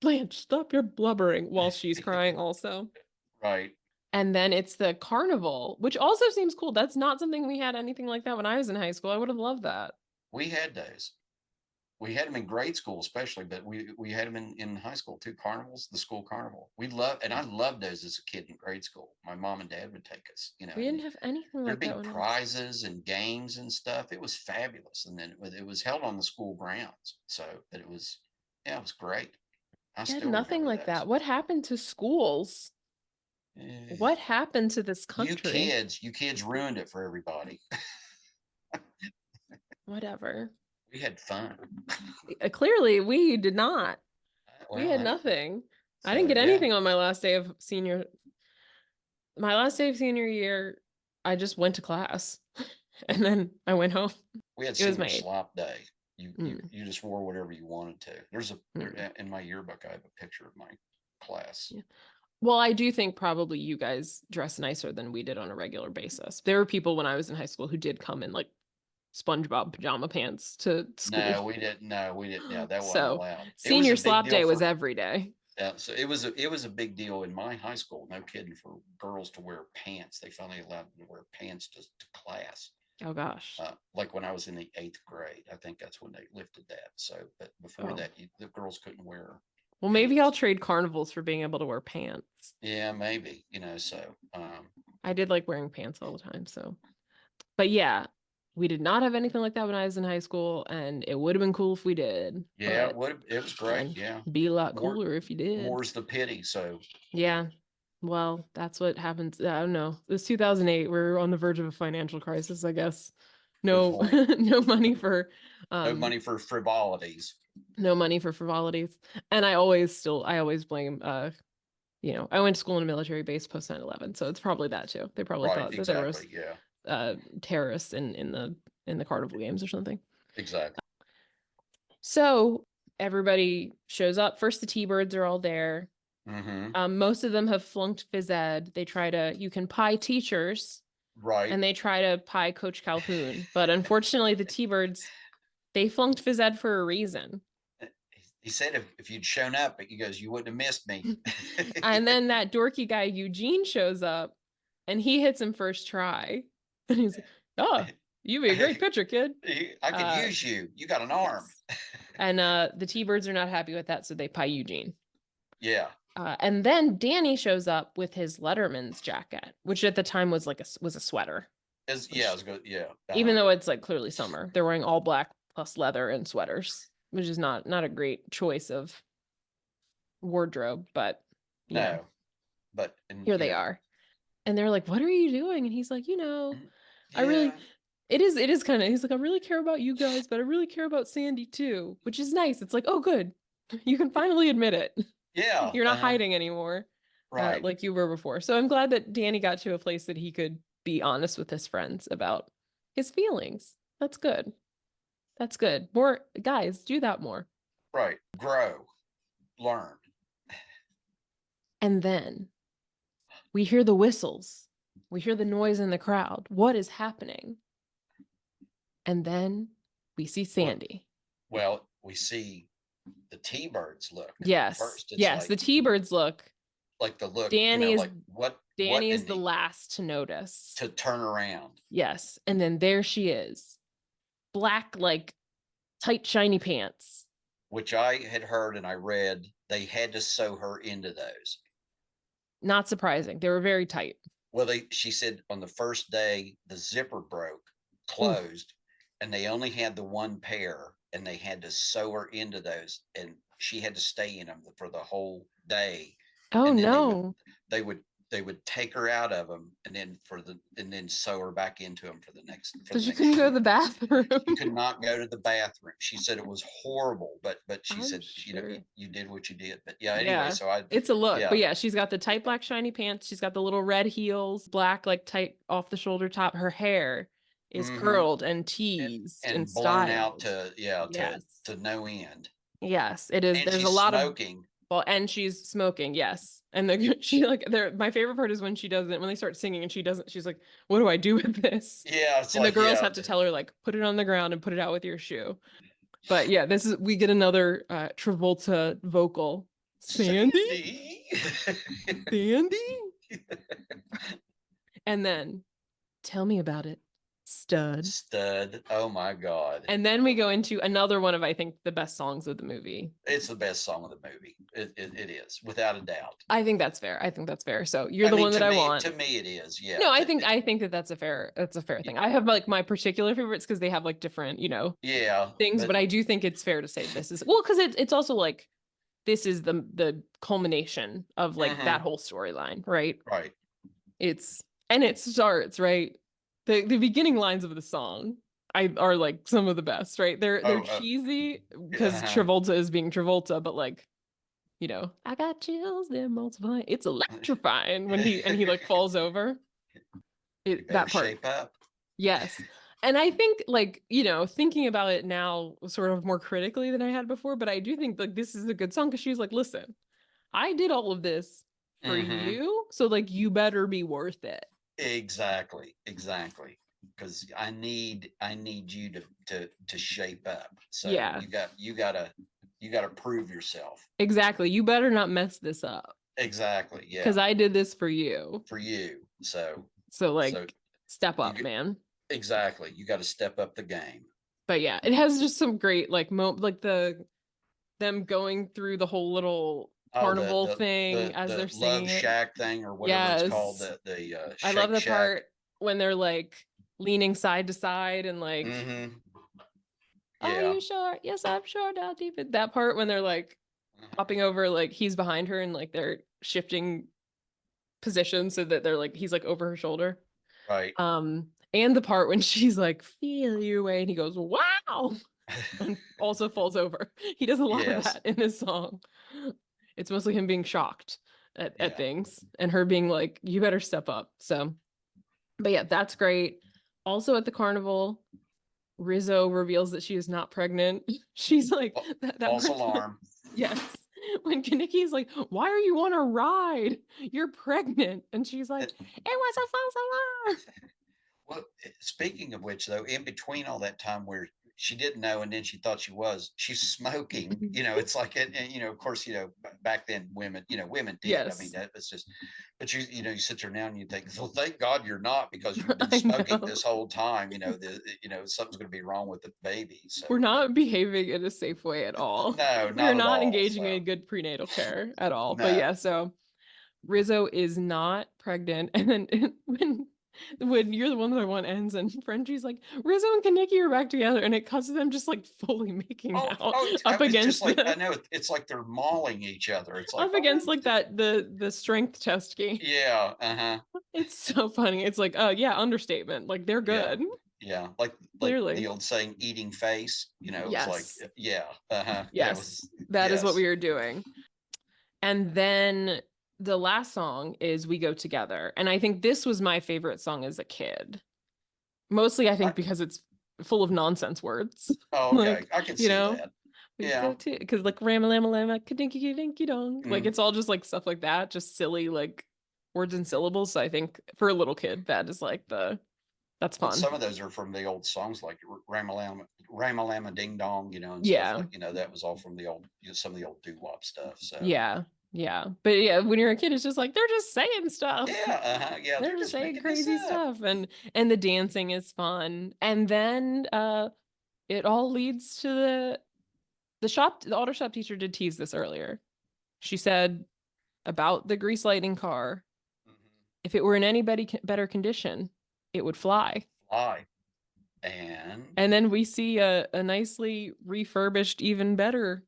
Blanche, stop your blubbering while she's crying also. Right. And then it's the carnival, which also seems cool. That's not something we had anything like that when I was in high school. I would have loved that. We had those. we had them in grade school, especially, but we had them in high school too. Carnivals, the school carnival. I loved those as a kid in grade school. My mom and dad would take us, We didn't have anything there'd like that be when I was. prizes and games and stuff. It was fabulous. And then it was held on the school grounds. So, but it was, yeah, it was great. I I had still nothing remember like those. that. What happened to schools? What happened to this country? You kids ruined it for everybody. Whatever. We had fun. Clearly, we did not. We Well, had hey, nothing. I didn't so get yeah, anything on my last day of senior. My last day of senior year, I just went to class and then I went home. we had It was senior my eighth. slop day. Mm, You just wore whatever you wanted to. mm. In my yearbook, I have a picture of my class. Yeah. Well, I do think probably you guys dress nicer than we did on a regular basis. There were people when I was in high school who did come in like SpongeBob pajama pants to school. No, we didn't. No, we didn't. Yeah, that wasn't So allowed. It was senior a big slop deal day was for. every day. So it was a big deal in my high school. No kidding, for girls to wear pants. They finally allowed them to wear pants to class. Oh gosh. Like when I was in the 8th grade, I think that's when they lifted that. So, but before Oh. that, the girls couldn't wear. Well, maybe I'll trade carnivals for being able to wear pants. Yeah, maybe, so, I did like wearing pants all the time, so. But yeah, we did not have anything like that when I was in high school, and it would have been cool if we did. yeah, But it was great. Yeah. be a lot More, cooler if you did. more's the pity. So, Yeah. Well, that's what happens. I don't know. It was 2008. We're on the verge of a financial crisis, I guess. No, no money for no money for frivolities. no money for frivolities. And I always blame I went to school in a military base post 9/11, so it's probably that too. They probably Right, thought that there was exactly. Yeah. Terrorists in the carnival games or something. Exactly. So everybody shows up. First, the T-Birds are all there. Mm-hmm. Most of them have flunked phys ed. You can pie teachers, Right. and they try to pie Coach Calhoun. But unfortunately, the T-Birds, they flunked phys ed for a reason. He said if you'd shown up, he goes, you wouldn't have missed me. And then that dorky guy, Eugene, shows up, and he hits him first try. And he's like, oh, you'd be a great pitcher, kid. I could use you. You got an arm. Yes. And the T-Birds are not happy with that, so they pie Eugene. Yeah. And then Danny shows up with his Letterman's jacket, which at the time was was a sweater. Yeah, it was good. Yeah. Even though it's like clearly summer, they're wearing all black plus leather and sweaters, which is not a great choice of wardrobe, but no. But here they are. And they're like, what are you doing? And he's like, yeah. it is kind of, he's like, I really care about you guys, but I really care about Sandy too, which is nice. It's like, oh, good. You can finally admit it. Yeah. You're not hiding anymore. Right. Like you were before. So I'm glad that Danny got to a place that he could be honest with his friends about his feelings. That's good. That's good. More guys, do that more. Right. Grow. Learn. And then we hear the whistles. We hear the noise in the crowd. What is happening? And then we see Sandy. Well, we see the T-Birds look. Yes. First. Yes, like, the T-Birds look. Like the look. Danny is like what? Danny is the last to notice. To turn around. Yes. And then there she is. Black, like tight, shiny pants. Which I had heard and I read they had to sew her into those. Not surprising. They were very tight. Well, she said on the first day the zipper broke, closed, and they only had the one pair, and they had to sew her into those, and she had to stay in them for the whole day. Oh no! They would take her out of them, and then sew her back into them for the next. So she couldn't go to the bathroom. She could not go to the bathroom. She said it was horrible, but she said sure. you did what you did. But yeah, anyway, so it's a look. Yeah. But yeah, she's got the tight black shiny pants. She's got the little red heels, black like tight off the shoulder top. Her hair is curled and teased and blown out to to no end. Yes, it is. And there's a lot smoking. Well, and she's smoking, yes. And my favorite part is when she does it, when they start singing and she doesn't, she's like, what do I do with this? Yeah. And the girls have to tell her, like, put it on the ground and put it out with your shoe. But yeah, we get another Travolta vocal. Sandy? Sandy? And then, tell me about it. Stud. Stud. Oh my God. And then we go into another one of, I think, the best songs of the movie. It's the best song of the movie. It is, without a doubt. I think that's fair. I think that's fair. So you're the one that I want. To me, it is. Yeah. No, I think that that's a fair thing. I have like my particular favorites because they have like different, Yeah. things, but I do think it's fair to say this is, well, because it's also like this is the culmination of like that whole storyline, right? Right. And it starts, right? The beginning lines of the song are like some of the best, right? They're cheesy because Travolta is being Travolta, but like, I got chills, they're multiplying. It's electrifying when he like falls over. That part. Shape up. Yes. And I think like, thinking about it now sort of more critically than I had before, but I do think like this is a good song because she's like, listen, I did all of this for you, so like you better be worth it. Exactly. Because I need you to shape up. So yeah, you gotta prove yourself. Exactly. You better not mess this up. Exactly. Yeah. Because I did this for you. So step up, man. Exactly. You got to step up the game. But yeah, it has just some great like like them going through the whole little carnival thing as they're singing Love Shack thing or whatever it's called. The I love the Shack. part when they're like leaning side to side and like, are you sure? Yes, I'm sure. Now deep in that part when they're like hopping over, like he's behind her and like they're shifting positions so that they're like he's like over her shoulder. Right. And the part when she's like, feel your way, and he goes, wow, and also falls over. He does a lot of that in this song. It's mostly him being shocked at things and her being like, you better step up. So, but yeah, that's great. Also at the carnival, Rizzo reveals that she is not pregnant. She's like, that false alarm. Yes. When Kanicki's like, why are you on a ride? You're pregnant. And she's like, it was a false alarm. Well, speaking of which, though, in between all that time where she didn't know and then she thought she's smoking, it's like, and of course, back then women did. Yes. I mean, that was just, but you sit there now and you think, well, thank God you're not, because you've been smoking this whole time, something's going to be wrong with the baby. So we're not behaving in a safe way at all. No, we're not all, engaging in good prenatal care at all. No. But yeah, so Rizzo is not pregnant. And then when You're the One That I Want ends and Frenchie's like, Rizzo and Kanicki are back together, and it cuts to them just like fully making out up against like I know it's like they're mauling each other. It's like up against like that the strength test game. Yeah. It's so funny. It's like yeah, understatement. Like they're good. Yeah. Like clearly the old saying, eating face, yes. It's like yes, that is what we were doing. And then the last song is We Go Together. And I think this was my favorite song as a kid. Mostly, I think, because it's full of nonsense words. Oh, okay. Like, I can see that. Yeah. Because like rama lama lama kadinky kadinky dong. Like it's all just like stuff like that. Just silly like words and syllables. So I think for a little kid, that is like that's fun. But some of those are from the old songs like Rama Lama Ding Dong, and stuff like, that was all from the old, some of the old doo-wop stuff. So yeah. But yeah, when you're a kid, it's just like they're just saying stuff. Yeah, they're just saying crazy stuff, and the dancing is fun. And then it all leads to the auto shop teacher did tease this earlier. She said about the grease lightning car, if it were in any better condition, it would fly. And then we see a nicely refurbished, even better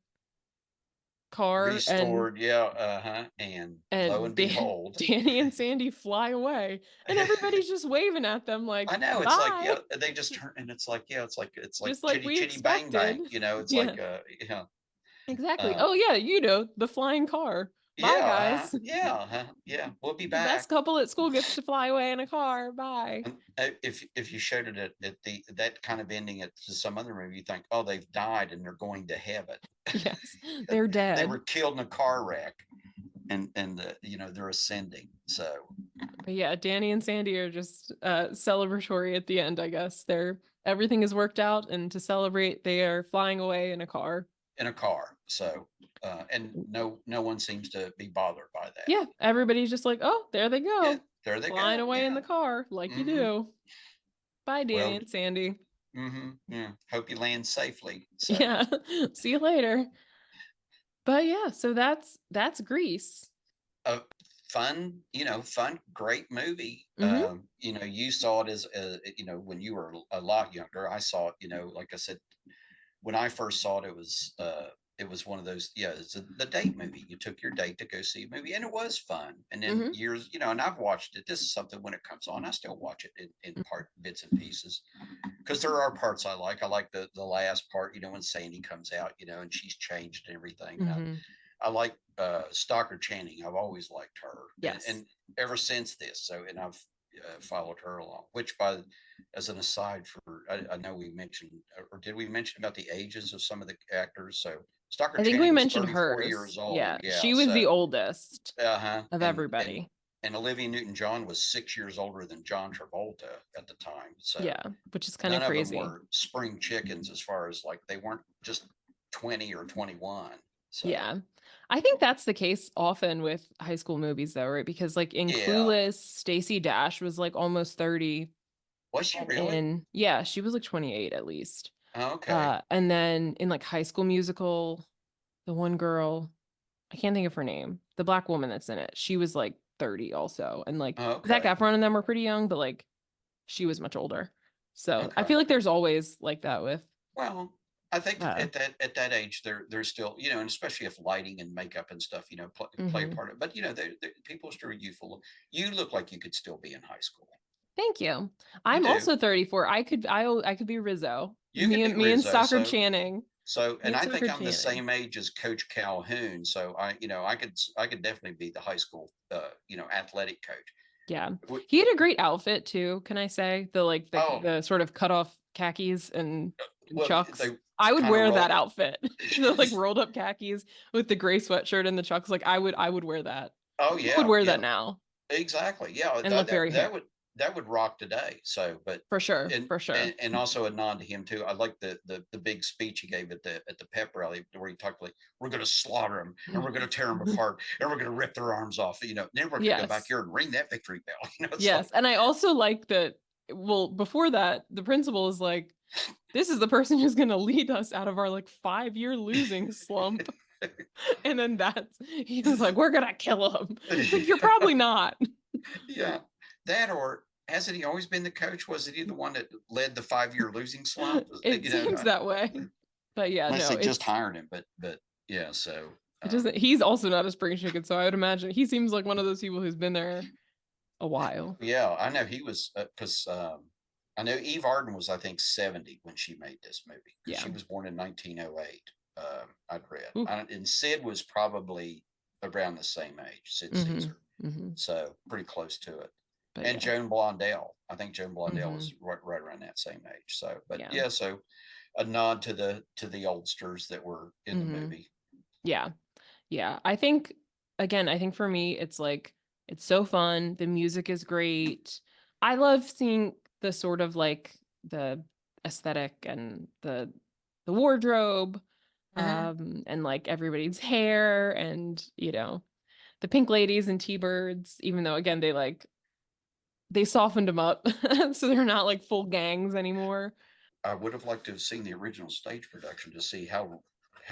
car, restored, and lo and behold, Danny and Sandy fly away, and everybody's just waving at them like, I know, it's bye. Like they just turn, and it's like it's like just chitty chitty bang bang, it's like exactly. The flying car. Bye, guys. We'll be back. The best couple at school gets to fly away in a car. Bye. If you showed it at that kind of ending to some other movie, you think, oh, they've died and they're going to heaven. Yes, they're dead. They were killed in a car wreck, and they're ascending. So yeah, Danny and Sandy are just celebratory at the end. I guess everything is worked out, and to celebrate, they are flying away in a car. So and no one seems to be bothered by that. Yeah, everybody's just like, oh, there they go. Yeah, there they flying go. away in the car like you do. Bye, Danny Well, and Sandy. yeah. Hope you land safely. So, Yeah. See you later. But yeah, so that's Grease. a fun, fun, great movie. Hmm. You saw it as, when you were a lot younger. I saw it, like I said, when I first saw it, it was one of those, yeah, the date movie. You took your date to go see a movie, and it was fun. And then Hmm. years, and I've watched it. This is something when it comes on, I still watch it in part bits and pieces, because there are parts I like. I like the last part, when Sandy comes out, and she's changed and everything. And Hmm. I like Stockard Channing. I've always liked her, and, Yes. and ever since this. So, and I've followed her along. Which, by as an aside, I know we mentioned, or did we mention about the ages of some of the actors? So I Stockard think we Channing was mentioned 34 hers. years old. Yeah. Yeah. She was the So, oldest of and everybody. and Olivia Newton-John was 6 years older than John Travolta at the time. So Yeah, which is kind of none of them crazy. were spring chickens, as far as like they weren't just 20 or 21. So Yeah. I think that's the case often with high school movies though, right? Because like in yeah. Clueless, Stacey Dash was like almost 30. Was she And really? yeah, she was like 28 at least. Okay. And then in like High School Musical, the one girl, I can't think of her name, the black woman that's in it, she was like 30 also. And like Zac Okay. Efron and them were pretty young, but like she was much older. So I Okay. feel like there's always like that with Well, I think uh at that age, they're still, and especially if lighting and makeup and stuff, play a mhm. part of it. But people are still youthful. You look like you could still be in high school. Thank you. You I'm do. also 34. I could be Rizzo. You could be Me and Rizzo. Stockard So Channing. Me and and I think Stockard I'm the Channing. same age as Coach Calhoun. So I could definitely be the high school athletic coach. Yeah. Would- He had a great outfit too, can I say? The like Oh, the sort of cut off khakis and well, chucks. they I would kind of wear that roll. outfit. The like rolled up khakis with the gray sweatshirt and the chucks. Like I would wear that. Oh I would yeah, wear yeah, that now exactly. Yeah, and look very hip. that would rock today. So, but For sure. and For sure. and also a nod to him too. I like the big speech he gave at the pep rally, where he talked like, we're going to slaughter them, and we're going to tear them apart, and we're going to rip their arms off. Then we're going to go back Yes. here and ring that victory bell. It's Yes. like, And I also like that. Well, before that, the principal is like, this is the person who's going to lead us out of our like 5-year losing slump. And then he was like, we're going to kill him. It's like, you're probably not. yeah, that, or hasn't he always been the coach? Wasn't he the one that led the 5-year losing slump? It seems that way. But yeah, Unless no, they just hired him, but yeah. So it doesn't, he's also not a spring chicken. So I would imagine he seems like one of those people who's been there a while. yeah, I know he was, because I know Eve Arden was, I think, 70 when she made this movie, because Yeah. she was born in 1908. I'd read, Ooh. and Sid was probably around the same age, Sid Mm-hmm. Caesar, Mm-hmm. so pretty close to it. But And yeah. Joan Blondell, I think Joan Blondell Mm-hmm. was right around that same age. So, but Yeah. yeah, so a nod to the oldsters that were in the Mm-hmm. movie. Yeah. Yeah. I think, again, I think for me, it's like, it's so fun. The music is great. I love seeing the sort of like the aesthetic and the wardrobe, Mhm. and like everybody's hair and, the pink ladies and T-birds, even though again, they softened them up. So they're not like full gangs anymore. I would have liked to have seen the original stage production to see how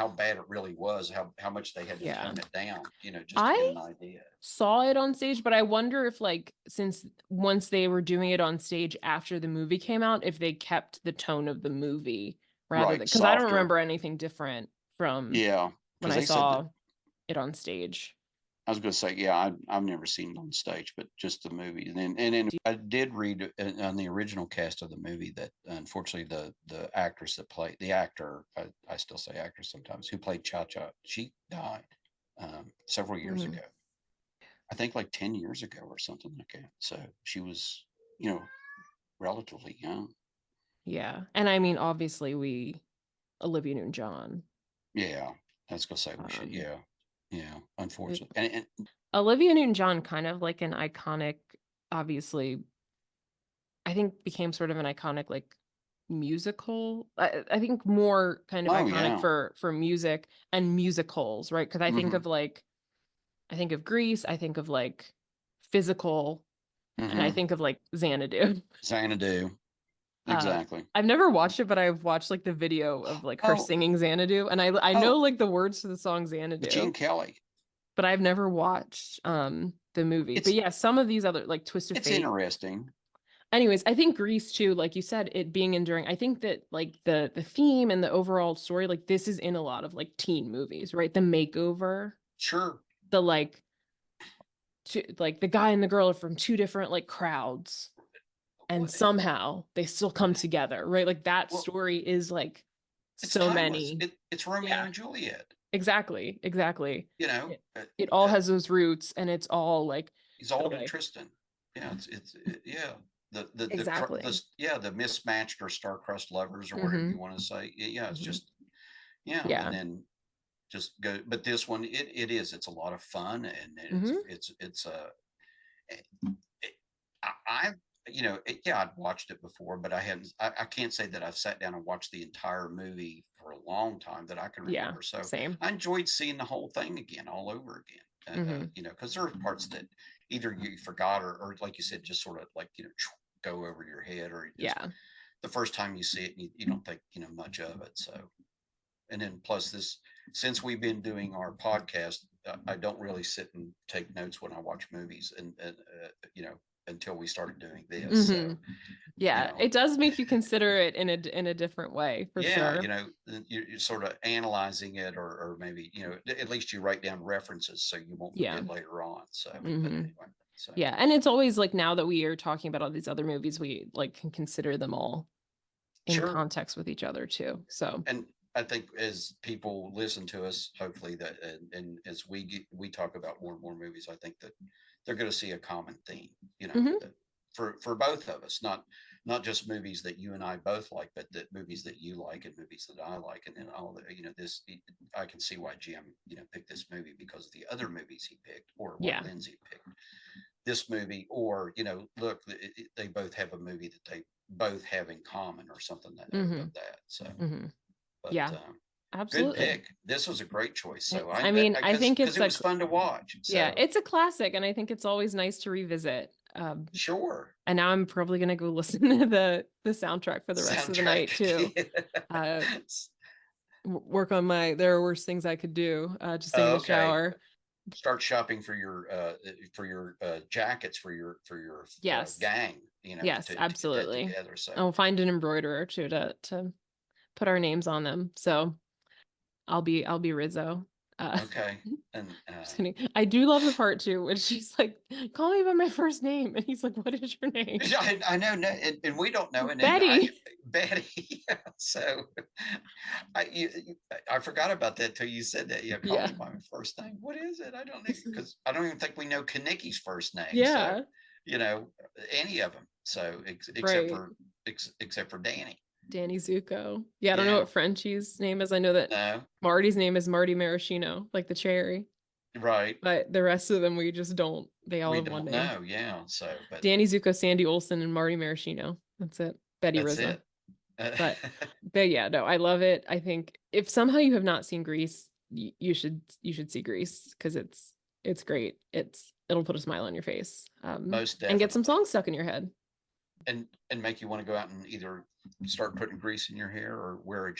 bad it really was, how much they had to Yeah. tone it down, just to get I an idea. saw it on stage, but I wonder if like since once they were doing it on stage after the movie came out, if they kept the tone of the movie rather than Right, because I don't softer. remember anything different from Yeah, when because I they said that. saw it on stage. I was going to say, yeah, I've never seen it on stage, but just the movie. And then I did read on the original cast of the movie that, unfortunately, the actress that played the actor, I still say actress sometimes, who played Cha Cha, she died several years Mhm. ago. I think like 10 years ago or something like that. So she was, you know, relatively young. Yeah. And I mean, obviously Olivia Newton-John. Yeah, I was gonna say we should. Um, Yeah, yeah. it- Unfortunately, and Olivia Newton-John kind of like an iconic, obviously, I think became sort of an iconic like musical. I think more kind of oh iconic yeah. for music and musicals, right? Because Mm-hmm. I think of Grease, I think of like Physical, and I Mm-hmm. think of like Xanadu. Xanadu. Exactly. I've never watched it, but I've watched like the video of like her Oh, singing Xanadu, and I know oh, like the words to the song Xanadu, Gene Kelly. but I've never watched the movie. But It's yeah, some of these other like Twist of it's Fate. interesting. Anyways, I think Grease too, like you said, it being enduring. I think that like the theme and the overall story, like this is in a lot of like teen movies, right? The makeover, Sure. the like the guy and the girl are from two different like crowds, and Well, somehow they still come together, right? Like that well, story is like it's so timeless. many. It's Romeo Yeah, and Juliet. exactly, exactly. You know, It all has those roots, and it's all like Isolde and like Tristan. Yeah, yeah. exactly. Yeah, the mismatched or star-crossed lovers or whatever you Hmm. want to say. Yeah, it's Hmm. just yeah, and Yeah. then just go. But this one, it is. It's a lot of fun, and Hmm. it's it, I've yeah, I'd watched it before, but I hadn't. I can't say that I've sat down and watched the entire movie for a long time that I can Yeah. remember. So Same. I enjoyed seeing the whole thing again, all over again. Hmm. Because there are parts that either you forgot or like you said, just sort of like go over your head, or just Yeah. the first time you see it, you don't think much of it. So and then plus this, since we've been doing our podcast, I don't really sit and take notes when I watch movies, and until we started doing this. Hmm. So you Yeah. know, It does make you consider it in a different way for yeah, sure. you're sort of analyzing it, or maybe at least you write down references so you won't Yeah. forget later on. So, but Hmm. anyway, so Yeah. And it's always like now that we are talking about all these other movies, we like can consider them all in sure. context with each other too. So, And I think as people listen to us, hopefully that, and as we talk about more and more movies, I think that they're going to see a common theme, hmm. that for both of us, not just movies that you and I both like, but that movies that you like and movies that I like, and then all the this I can see why Jim picked this movie because of the other movies he picked, or why Yeah. Lindsay picked this movie, or look, they both have a movie that they both have in common, or something that Hmm. of that. So Hmm. but Yeah. good Absolutely. pick. This was a great choice. So I mean, I think because it's it was fun to watch. yeah, So it's a classic, and I think it's always nice to revisit. sure, And now I'm probably gonna go listen to the soundtrack for the rest of the night too. Uh, soundtrack. work on my There Are Worse Things I Could Do, just in the Okay, shower. start shopping for your jackets for your Yes, gang. yes, To get that absolutely. together. So I'll find an embroiderer too to put our names on them. So I'll be Rizzo. okay, and Just kidding. I do love the part too when she's like, "Call me by my first name," and he's like, "What is your name?" I know, and we don't know, and then Betty. Betty. Yeah, so I forgot about that till you said that. Yeah, call Yeah. me by my first name. What is it? I don't know, because I don't even think we know Kanicki's first name. So, Yeah. you know, any of them. So Right. except for Danny. Danny Zuko. Yeah, I don't know Yeah. what Frenchie's name is. I know that No. Marty's name is Marty Maraschino, like the cherry. Right. But the rest of them we just don't. They all We have one don't name. know. Yeah. So, but Danny Zuko, Sandy Olson, and Marty Maraschino. That's it. Betty that's Rizzo. it. Uh, But yeah, no, I love it. I think if somehow you have not seen Grease, you should see Grease because it's great. It'll put a smile on your face. Most And get some definitely. songs stuck in your head. And make you want to go out and either start putting grease in your hair, or wear a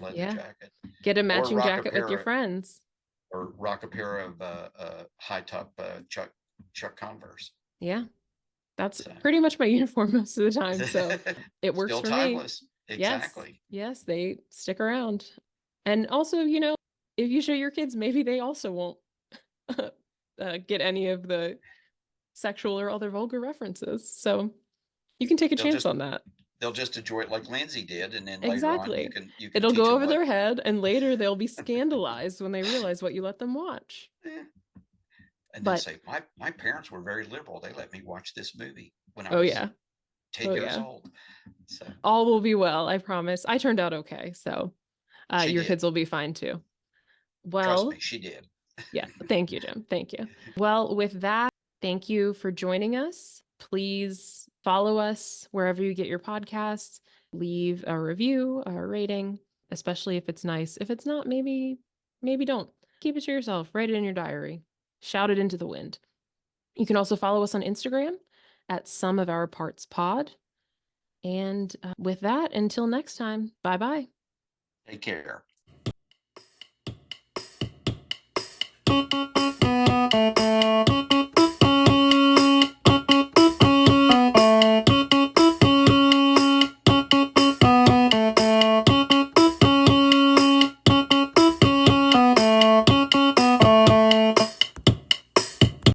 leather Yeah. jacket, Get a or matching jacket with your friends. rock a pair of high top Chuck Converse. Yeah. That's So pretty much my uniform most of the time. So it works still for me. timeless. Yes. Exactly. Yes, they stick around. And also, if you show your kids, maybe they also won't get any of the sexual or other vulgar references. So you can take a They'll chance just on that. they'll just enjoy it like Lindsay did, and then later on Exactly. you can It'll teach go them over what. their head, and later they'll be scandalized when they realize what you let them watch. Eh, and they'll But say, my parents were very liberal. They let me watch this movie when I oh, was yeah. 10 Oh, years yeah. old. So All will be well. I promise. I turned out okay. So she your did. kids will be fine too. Trust Well, me, she did. yeah. Thank you, Jim. Thank you. Well, with that, thank you for joining us. Please follow us wherever you get your podcasts. Leave a review, a rating, especially if it's nice. If it's not, maybe don't. Keep it to yourself. Write it in your diary. Shout it into the wind. You can also follow us on Instagram at Some of Our Parts Pod. And with that, until next time, bye bye. Take care.